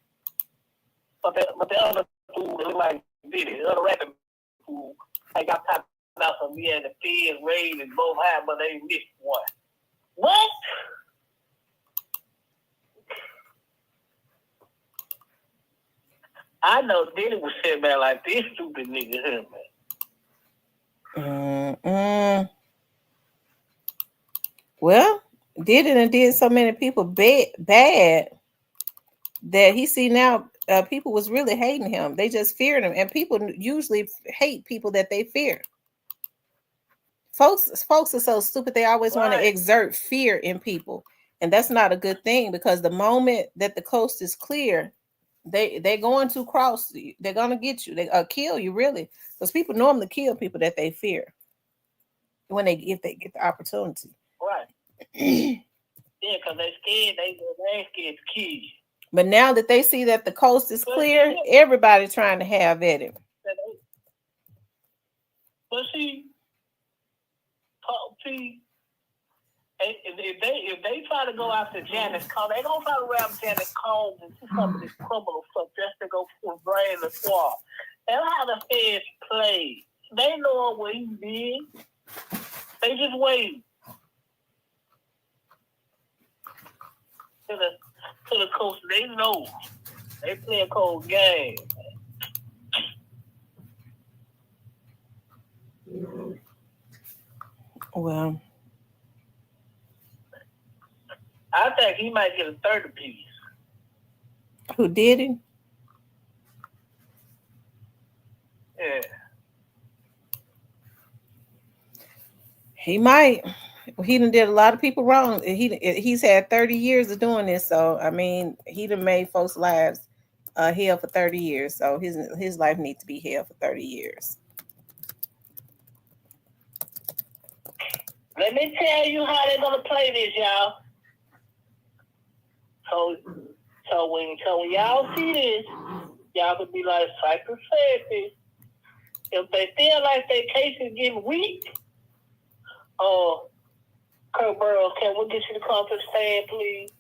But the other fool look like Diddy. The other rapping fool, I got top out from me and the feds raised and both high, but they missed one. What? I know Diddy was sitting there like this stupid nigga here, man. Well, did so many people bad that he see now people was really hating him. They just feared him, and people usually hate people that they fear. Folks are so stupid. They always want to exert fear in people, and that's not a good thing, because the moment that the coast is clear, they're going to cross you. They're gonna get you. They kill you, really, because people normally kill people that they fear if they get the opportunity. Right. Yeah, because they're scared. They scared to kill you. But now that they see that the coast is clear, everybody's trying to have at him. But see, if they try to go after Janice Combs, they don't try to grab Janice Combs and do some of this criminal stuff just to go for brain the swamp. That's how the feds play. They know what he did. They just wait. To the coast, they know. They play a cold game. Well, I think he might get a 30 piece. Who did it? Yeah. He might. He done did a lot of people wrong. He's had 30 years of doing this, so I mean, he done made folks' lives hell for 30 years. So his life needs to be hell for 30 years. Let me tell you how they're gonna play this, y'all. So when y'all see this, y'all could be like, Cypress said this. If they feel like their case is getting weak, Kirk Burrows, can we get you to come to the stand, please?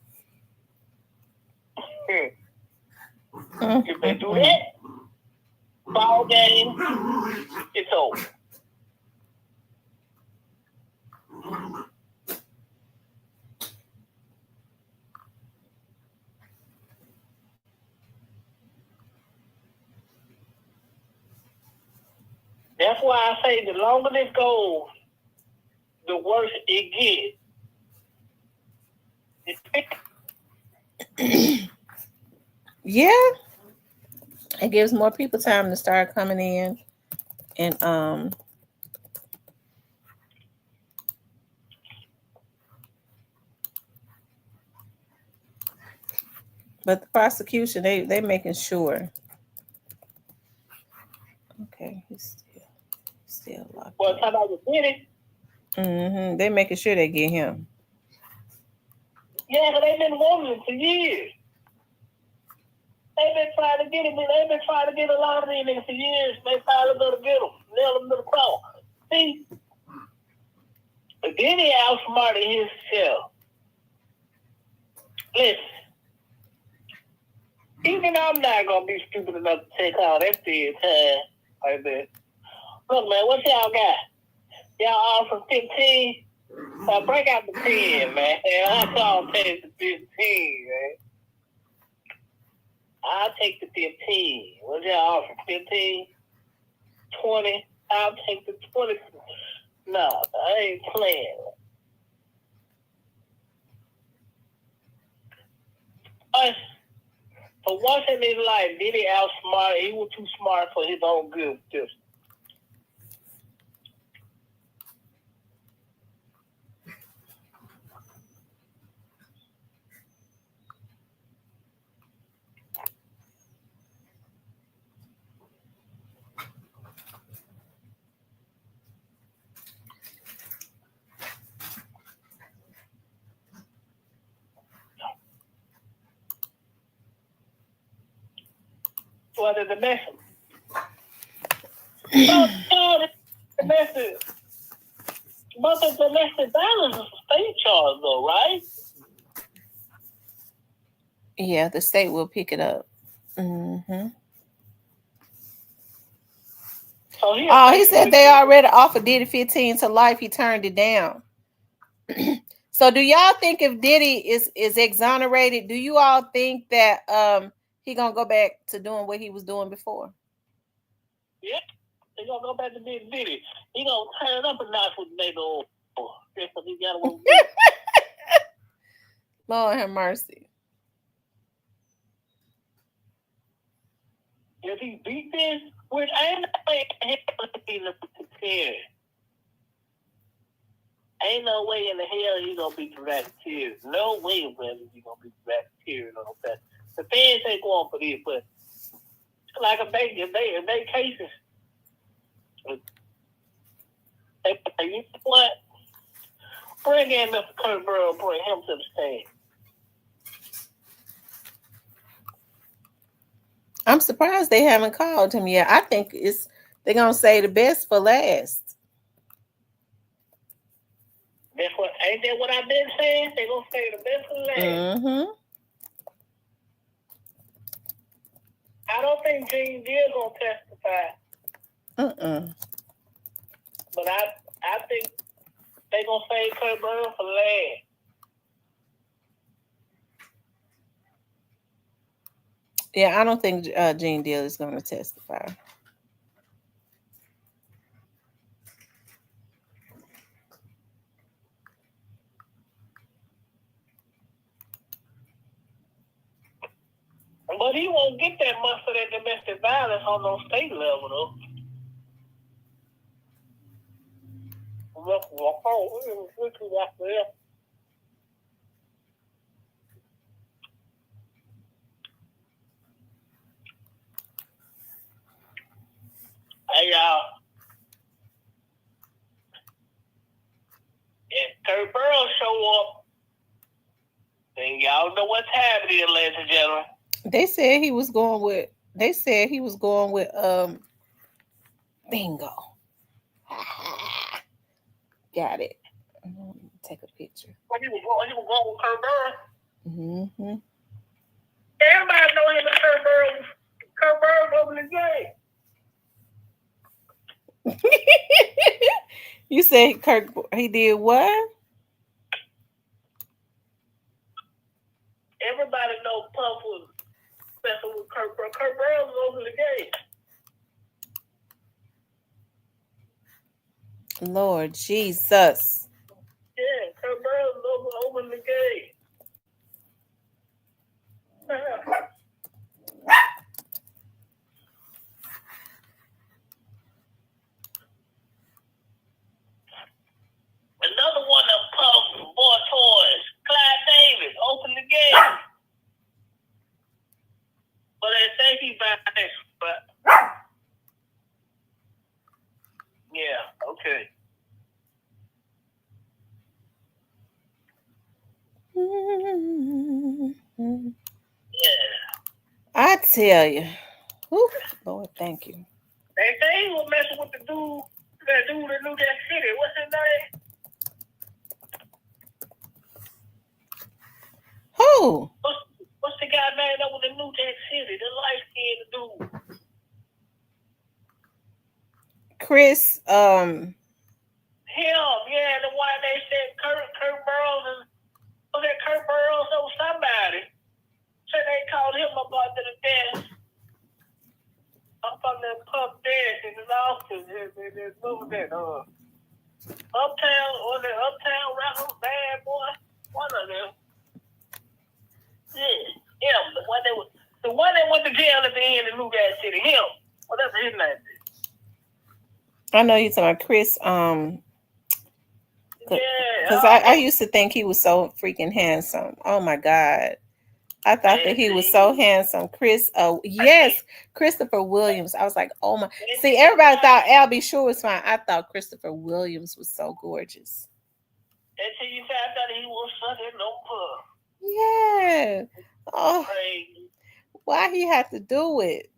If they do that, ball game, it's over. That's why I say the longer this goes, the worse it gets. Yeah. It gives more people time to start coming in. And but the prosecution, they making sure. Okay, he's still locked. Well, talking about the Diddy. They making sure they get him. Yeah, because they've been wanting it for years. They've been trying to get him. They've been trying to get a lot of these niggas for years. They finally gonna get him. Nail him to the cross. See, but Diddy outsmarted himself. Listen, even I'm not gonna be stupid enough to take all that dead time like that. Look, man, what y'all got? Y'all all from 15? Break out the 10, man. I'll call take the 15, man. I'll take the 15. What y'all all from 15? 20? I'll take the 20. No, I ain't playing. For once in his life, Diddy outsmarted. He was too smart for his own good. Just. What is the message? The message. But the domestic violence is a state charge, though, right? Yeah, the state will pick it up. Mm-hmm. So he said they already offered Diddy 15 to life. He turned it down. So do y'all think if Diddy is exonerated, do you all think that he gonna go back to doing what he was doing before? Yeah, he gonna go back to being Diddy. He gonna turn up a notch with Nigga. He got Lord have mercy. If he beat this, which ain't no way ain't no way in the hell he gonna beat the Racketeers. No way in hell he gonna beat the Racketeers on that. The fans ain't going for this, but like if they cases, you know what? Bring in Mr. Kurt Burrow, bring him to the stand. I'm surprised they haven't called him yet. I think they're gonna say the best for last. Ain't that what I've been saying? They're gonna say the best for last. Mm-hmm. I don't think Gene Deal gonna testify. But I think they gonna say Kurt Burrow for last. Yeah, I don't think Gene Deal is going to testify. But he won't get that much for that domestic violence on no state level, though. Hey, y'all. If Kurt Burrow show up, then y'all know what's happening, ladies and gentlemen. They said he was going with. Bingo. Got it. Take a picture. He was going with Kurt Burrow. Mm-hmm. Everybody know him as Kurt Burrow. Kurt Burrow opened the game. You said Kirk, he did what? Everybody know Puff was special with Kurt Burrow. Kurt Burrow was over the game. Lord Jesus. Yeah, Kurt Burrow was over the game. Another one of Puff's boy toys, Clyde Davis, opened the game. But they say he back, but yeah, okay. Yeah. I tell you. Whew, Lord, thank you. They say he was messing with that dude that knew that city. What's his name? Who? What's the guy name that was in New Jack City? The light-skinned dude. Chris. Him, yeah, the one they said Kurt Burrows is, was that Kurt Burrows or somebody? So they called him up under the desk. Up on the pub desk in his office. What was that? Uptown, or the Uptown Records Bad Boy? One of them. Yeah, him, the one that went to jail at the end of New Gas City. Him. Whatever his name is. I know you're talking about Chris. Because I used to think he was so freaking handsome. Oh my God. I thought that he was so handsome. Yes, Christopher Williams. I was like, oh my. See, everybody thought Albie Shore was fine. I thought Christopher Williams was so gorgeous. Until you found out he was sucking no puff. Yeah. Oh, crazy. Why he had to do it?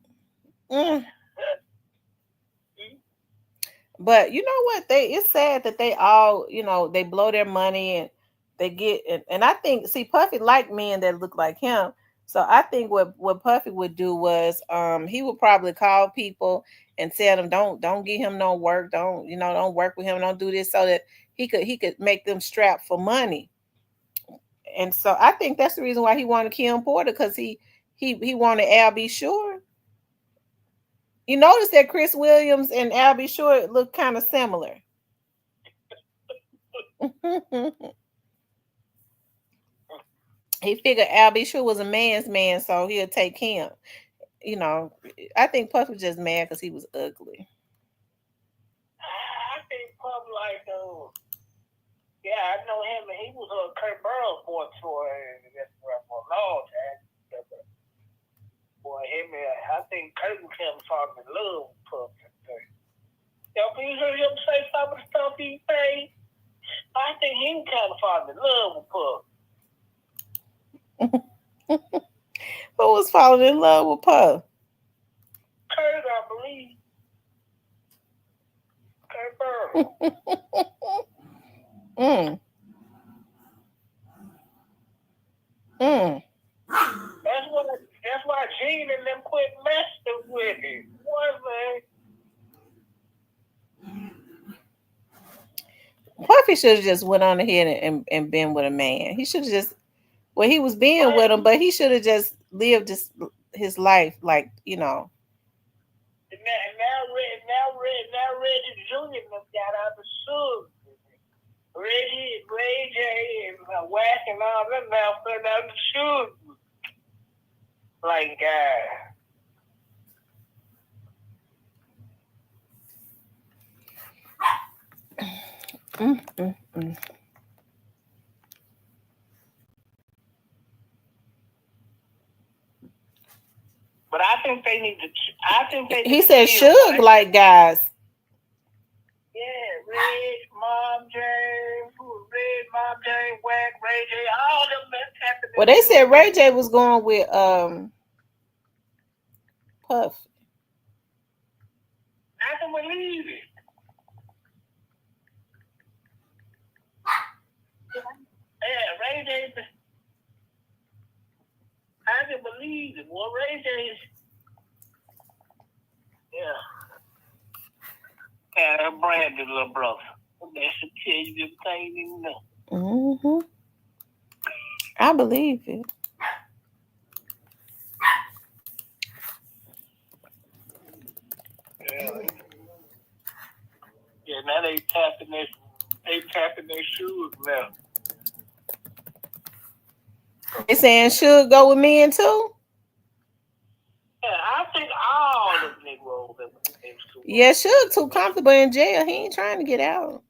But you know what? It's sad that they all, they blow their money and they get and I think Puffy liked men that look like him. So I think what Puffy would do was he would probably call people and tell them don't give him no work, don't work with him, don't do this, so that he could make them strapped for money. And so I think that's the reason why he wanted Kim Porter, because he wanted Albie Shore. You notice that Chris Williams and Albie Shore look kind of similar. He figured Albie Shore was a man's man, so he'll take him. I think Puff was just mad because he was ugly. I think Puff I know him, and he was a Kurt Burrows boy for a long time. Boy, I think Kurt was him falling in love with Puff. You heard him say some of the stuff he say? I think he kind of falling in love with Puff. Who was falling in love with Puff? Kurt, I believe. Kurt Burrows. That's why Gene and them quit messing with him. Puffy should have just went on ahead and been with a man. He should have just, he was being with him, but he should have just lived his life like, And now Reggie Jr. got out the shoes. Reggie, Ray J, and Wack and all them now putting out the shoes. Like, But I think they need to. He said Suge like guys. Yeah, Mom J, Wack, Ray J, all them that's happening. Well, they said Ray J was going with Puff. I can believe it. Yeah, Ray J. I can believe it. Well, Ray J. Yeah. Yeah, Brandon, little brother. That should tell you everything you need to know. I believe it. Yeah, now they tapping their shoes now. They saying Suge go with men too? Yeah, I think all the Negroes that were in school. Yeah, Suge too comfortable in jail. He ain't trying to get out.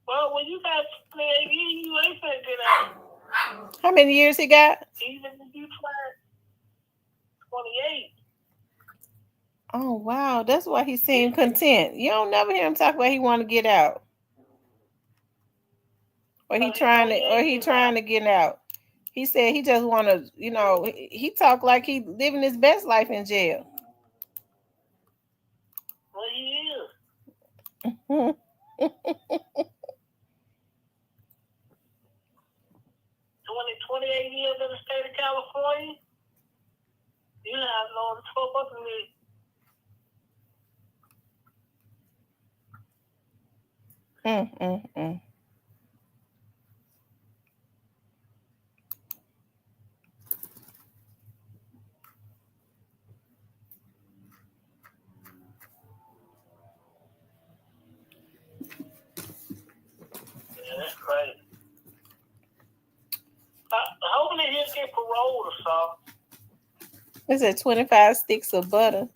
Well, when you got 28 years, you ain't finna get out. How many years he got? Even if you try 28. Oh wow, that's why he seemed content. You don't never hear him talk about he want to get out, or he trying to get out. He said he just want to, he talk like he living his best life in jail. Well, he is. 28 years in the state of California, you have no trouble with it. Mm. Yeah, that's crazy. Hopefully he'll get paroled or something. Is it 25 sticks of butter?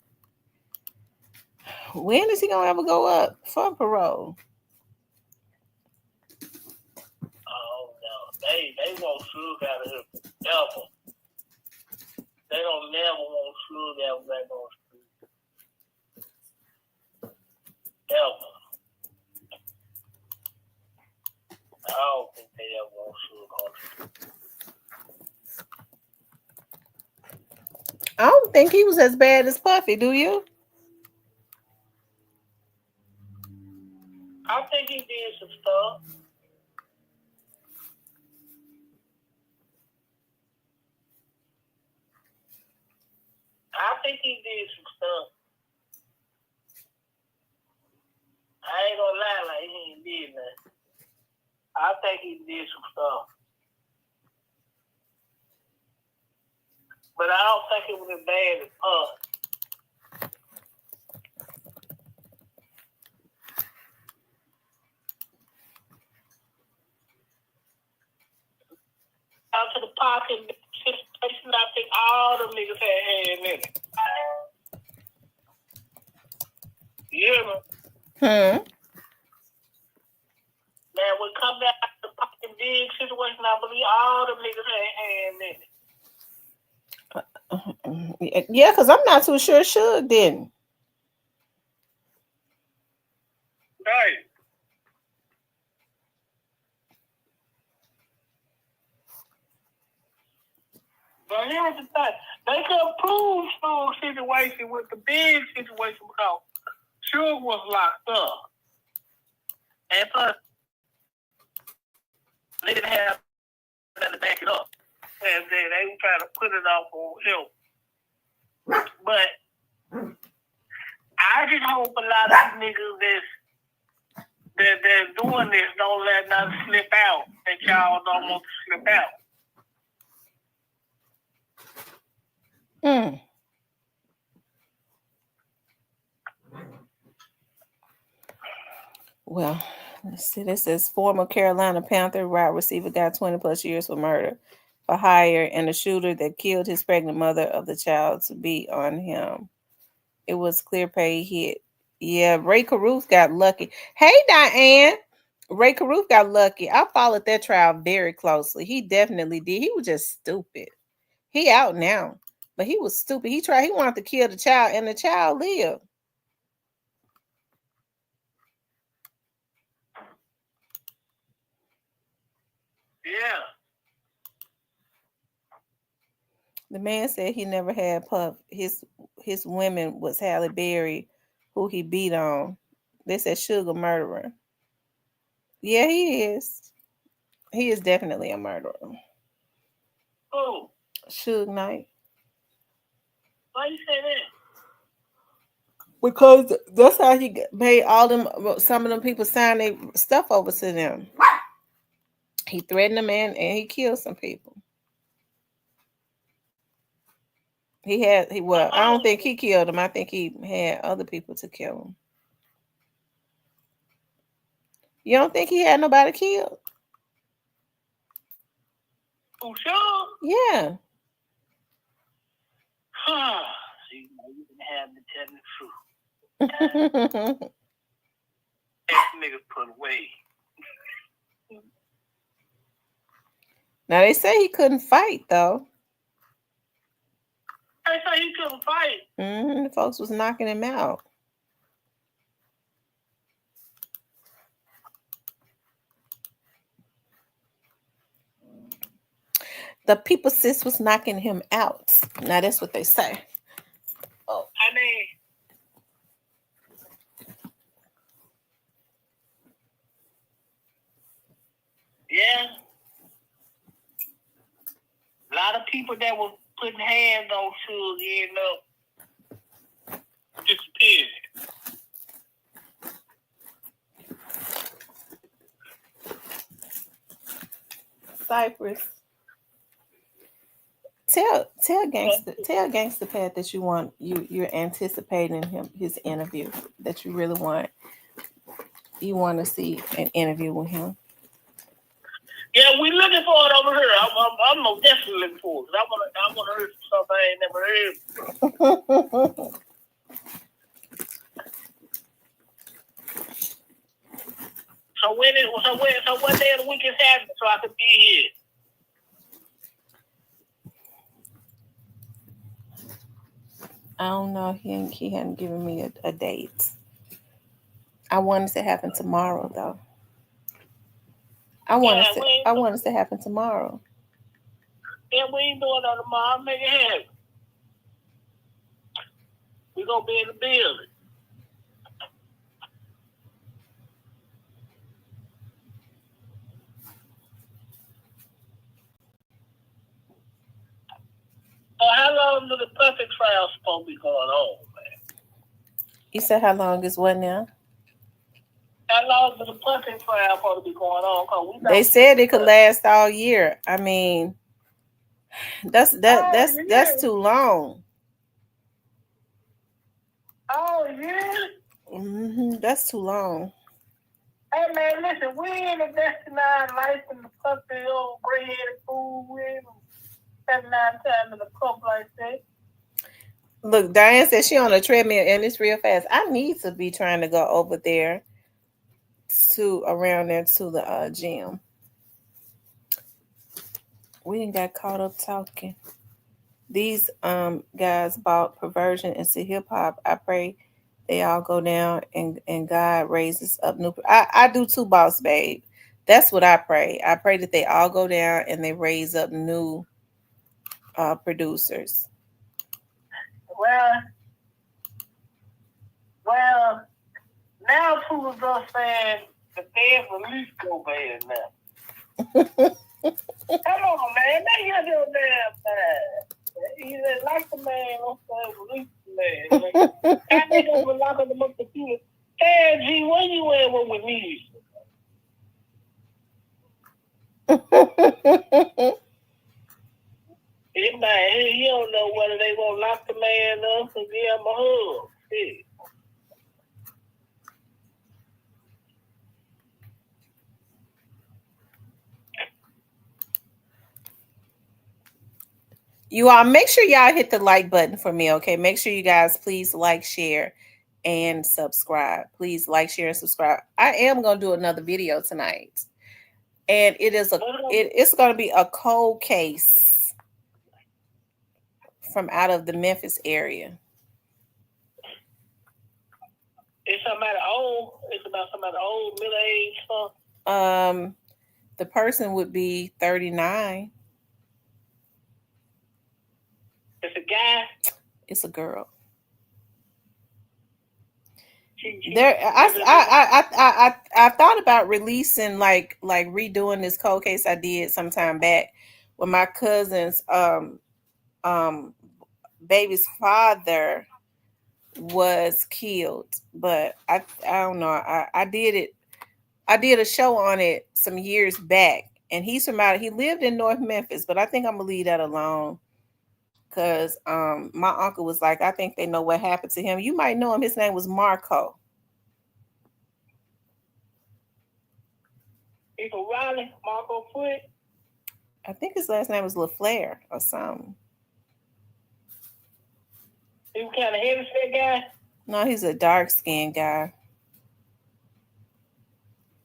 When is he gonna ever go up for parole? Oh no, they want Suge out of here forever. They don't never want Suge out back on street. Ever. I don't think they ever want Suge on street. I don't think he was as bad as Puffy, do you? I think he did some stuff. I think he did some stuff. I ain't gonna lie like he ain't did nothing. I think he did some stuff. But I don't think it was as bad as Puff. Out to the pocket situation, I think all them niggas had hand in it. You hear me? Man, when it come down to the pocket big situation, I believe all them niggas had hand in it. Yeah, because I'm not too sure Suge didn't. Right. But here's the thing. They could prove Suge's situation with the big situation because Suge was locked up. And plus, they didn't have nothing to back it up. And then they were trying to put it off on him. But I just hope a lot of niggas that's doing this don't let nothing slip out that y'all don't want to slip out. Well, let's see. This says former Carolina Panther wide receiver got 20 plus years for murder for hire, and the shooter that killed his pregnant mother of the child to be on him. It was clear pay hit. Yeah, Ray Caruth got lucky. Hey, Diane. Ray Caruth got lucky. I followed that trial very closely. He definitely did. He was just stupid. He out now, but he was stupid. He wanted to kill the child, and the child lived. Yeah. The man said he never had Puff. His women was Halle Berry, who he beat on. They said Suge murderer. Yeah, he is. He is definitely a murderer. Who? Suge Knight. Why you say that? Because that's how he made some of them people sign their stuff over to them. He threatened them and he killed some people. I don't think he killed him. I think he had other people to kill him. You don't think he had nobody killed? Oh, sure. Yeah. See, you can have me telling the truth. That nigga put away. Now they say he couldn't fight though. They say he couldn't fight. The folks was knocking him out. The people sis was knocking him out. Now that's what they say. Oh, I mean, yeah. A lot of people that were putting hands on Suge end up disappearing. Cypress. Tell Gangsta Pat that you're anticipating his interview, that you really want to see an interview with him. Yeah, we looking for it over here. I'm most definitely looking for it. I want to hear something I ain't never heard. So what day of the week is happening so I can be here? I don't know. He hadn't given me a date. I want it to happen tomorrow, though. I want it to happen tomorrow. Yeah, we ain't doing that tomorrow. Make it happen. We gonna be in the building. How long do the puppet trials supposed to be going on, man? You said how long is what now? How long do the puppet trial supposed to be going on? They said it could last all year. I mean, that's too long. Oh yeah. That's too long. Hey man, listen, we ain't investing our life in the puppet old gray-headed fool with 7-9 times in the cup like that. Look, Diane said she on a treadmill and it's real fast. I need to be trying to go over there around there to the gym. We didn't got caught up talking. These guys bought perversion into hip hop. I pray they all go down and God raises up new. I do too, boss babe. That's what I pray. I pray that they all go down and they raise up new producers. Well, now people are saying that they have released go bad now. Come on, man. They got your damn time. He said, like the man, I'm saying, release the man. I think I'm locking them up to you. Hey, G, where you at when we need you? He don't know whether they gonna lock the man up and give him a hug. Shit. You all make sure y'all hit the like button for me, okay? Make sure you guys please like, share, and subscribe. Please like, share, and subscribe. I am gonna do another video tonight, and it's gonna be a cold case from out of the Memphis area. It's somebody old. It's about somebody old, middle age, huh? The person would be 39. It's a guy. It's a girl. I thought about releasing like redoing this cold case I did some time back when my cousin's baby's father was killed, but I don't know. I did a show on it some years back, and he lived in North Memphis, but I think I'm gonna leave that alone. Because my uncle was like, I think they know what happened to him. You might know him. His name was Marco. He's from Raleigh, Marco Foot. I think his last name was LaFleur or something. He was kind of heavy-set guy? No, he's a dark-skinned guy.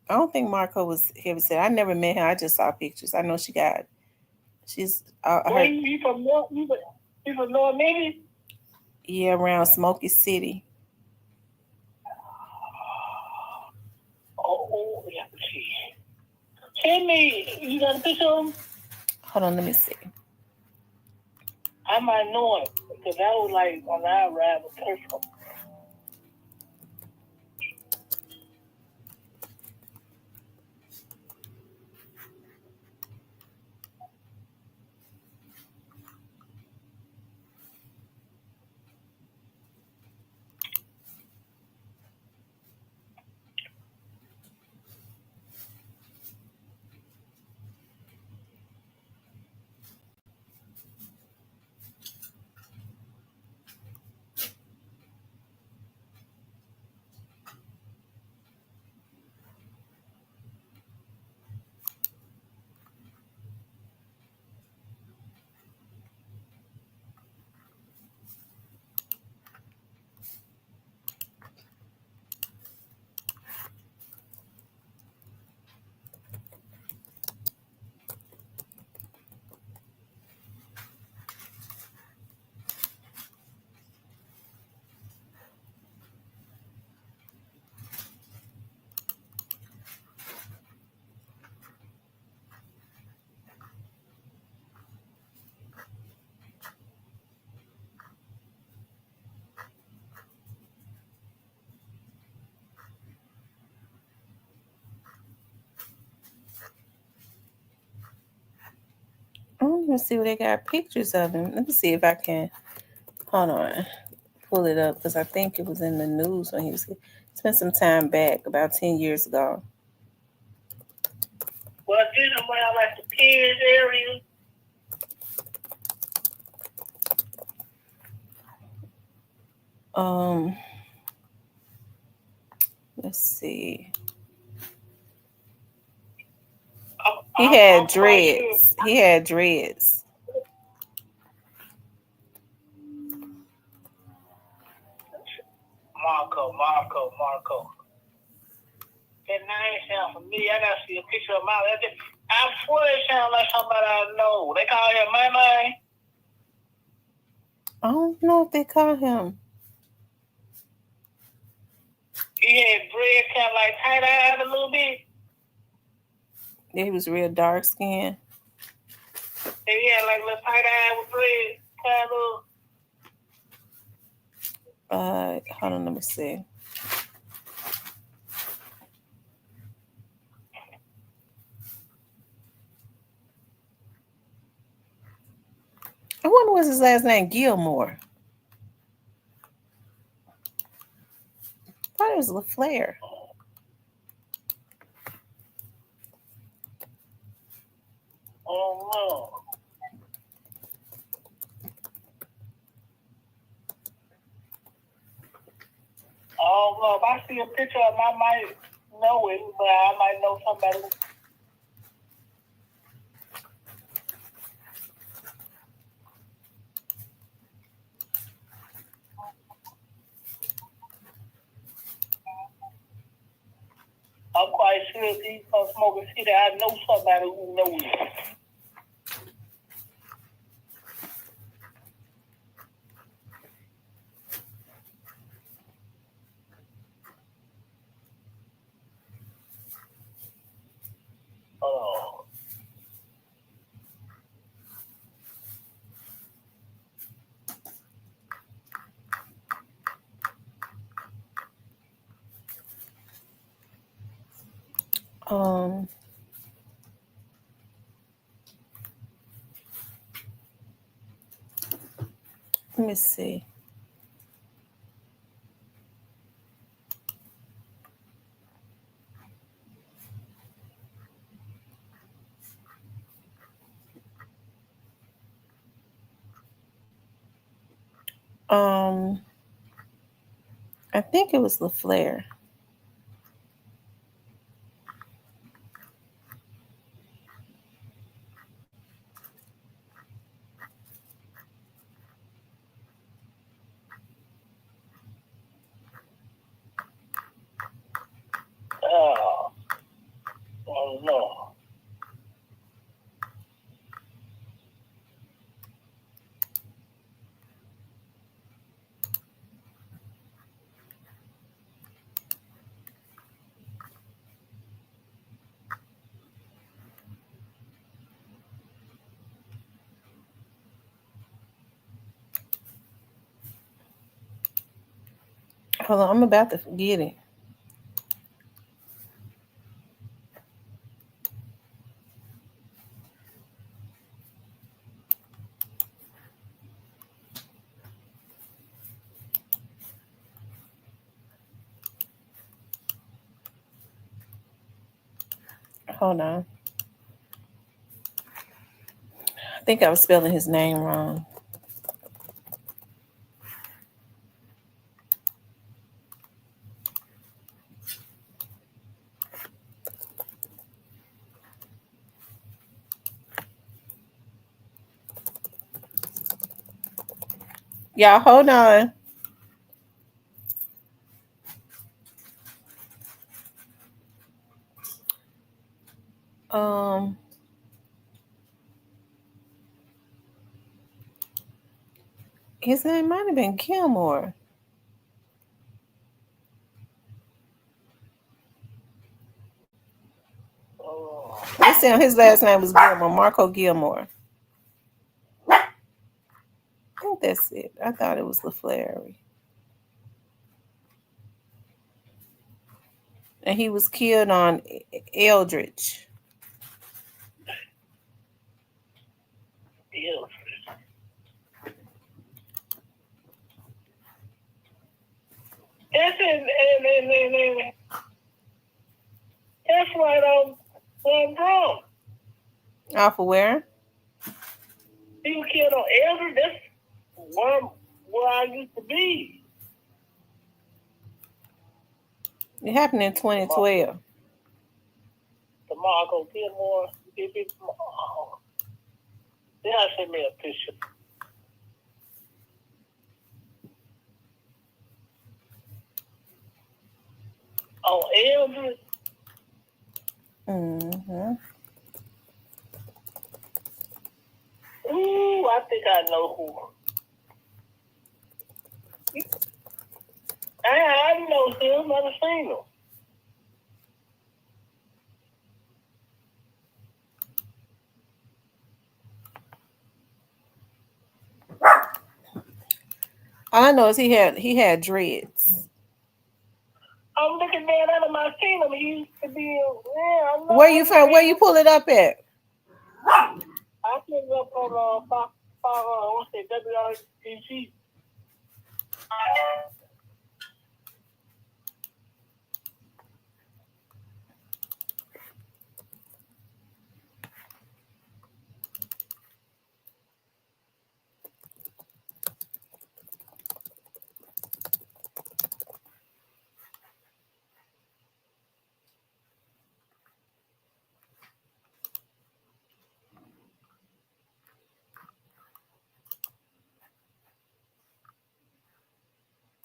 I don't think Marco was heavy-set. I never met him. I just saw pictures. I know she's. You from North Memphis? Yeah, around Smoky City. Oh, yeah. Send me. You got a picture of him? Hold on, let me see. I might know him because I was like on our ride with Turtle. me see where they got pictures of him. Let me see if I can. Hold on. Pull it up because I think it was in the news when he was here. Spent some time back, about 10 years ago. Well, this is around like the Piers area. Let's see. He had dreads. He had dreads. Marco. That name sounds familiar. I gotta see a picture of my. I swear it sounds like somebody I know. They call him my. I don't know if they call him. He had dread kind of like tight-eyed a little bit. Yeah, he was real dark skinned. And he had like a little tight-eyed with dread kind of. Hold on, let me see. I wonder what's his last name. Gilmore. I thought it was LaFleur. Oh no. Oh no, if I see a picture of him, I might know it, but I might know somebody. I'm quite sure if he's gonna smoke a cigarette, I know somebody who knows it. Oh. Let me see. I think it was LaFleur. Oh no. Hold on, I'm about to forget it. Hold on. I think I was spelling his name wrong. Y'all, hold on. His name might have been Gilmore. His last name was Gilmore, Marco Gilmore. I think that's it. I thought it was LaFleur. And he was killed on Eldridge. Yeah. And that's right on wrong. Off of where? He was killed on Elder. That's where I used to be. It happened in 2012. DeMarco Gilmore. Then I sent me a picture. On Elder. Mm-hmm. Ooh, I think I know who. I know him. Never seen him. All I know is he had dreads. I'm looking down at him. I seen him. He used to be. Yeah, I know. Where you from? Where you pull it up at? I picked it up on what's it? WRDG.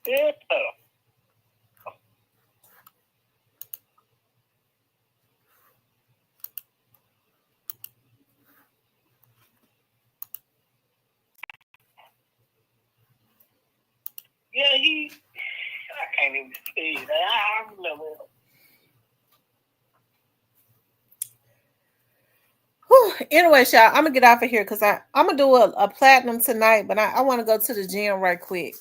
Yeah. Yeah, I can't even see that. I remember him. Whew. Anyway, y'all, I'm gonna get off of here because I'm gonna do a platinum tonight, but I want to go to the gym right quick.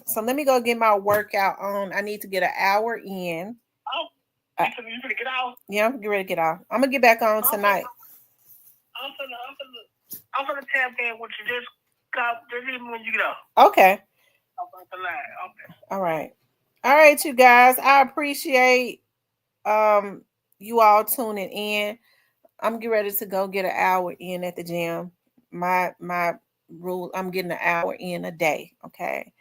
So let me go get my workout on. I need to get an hour in. Oh, you finna get out? Yeah, I'm ready to get off. I'm gonna get back on tonight. I'm gonna tap in with you just even when you get off. Okay. I'm about to lie. Okay. All right, you guys. I appreciate you all tuning in. I'm getting ready to go get an hour in at the gym. My rule, I'm getting an hour in a day. Okay.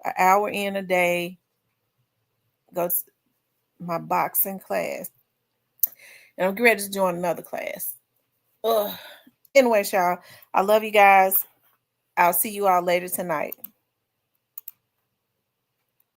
An hour in a day. Go to my boxing class. And I'm getting ready to join another class. Ugh. Anyway, y'all, I love you guys. I'll see you all later tonight.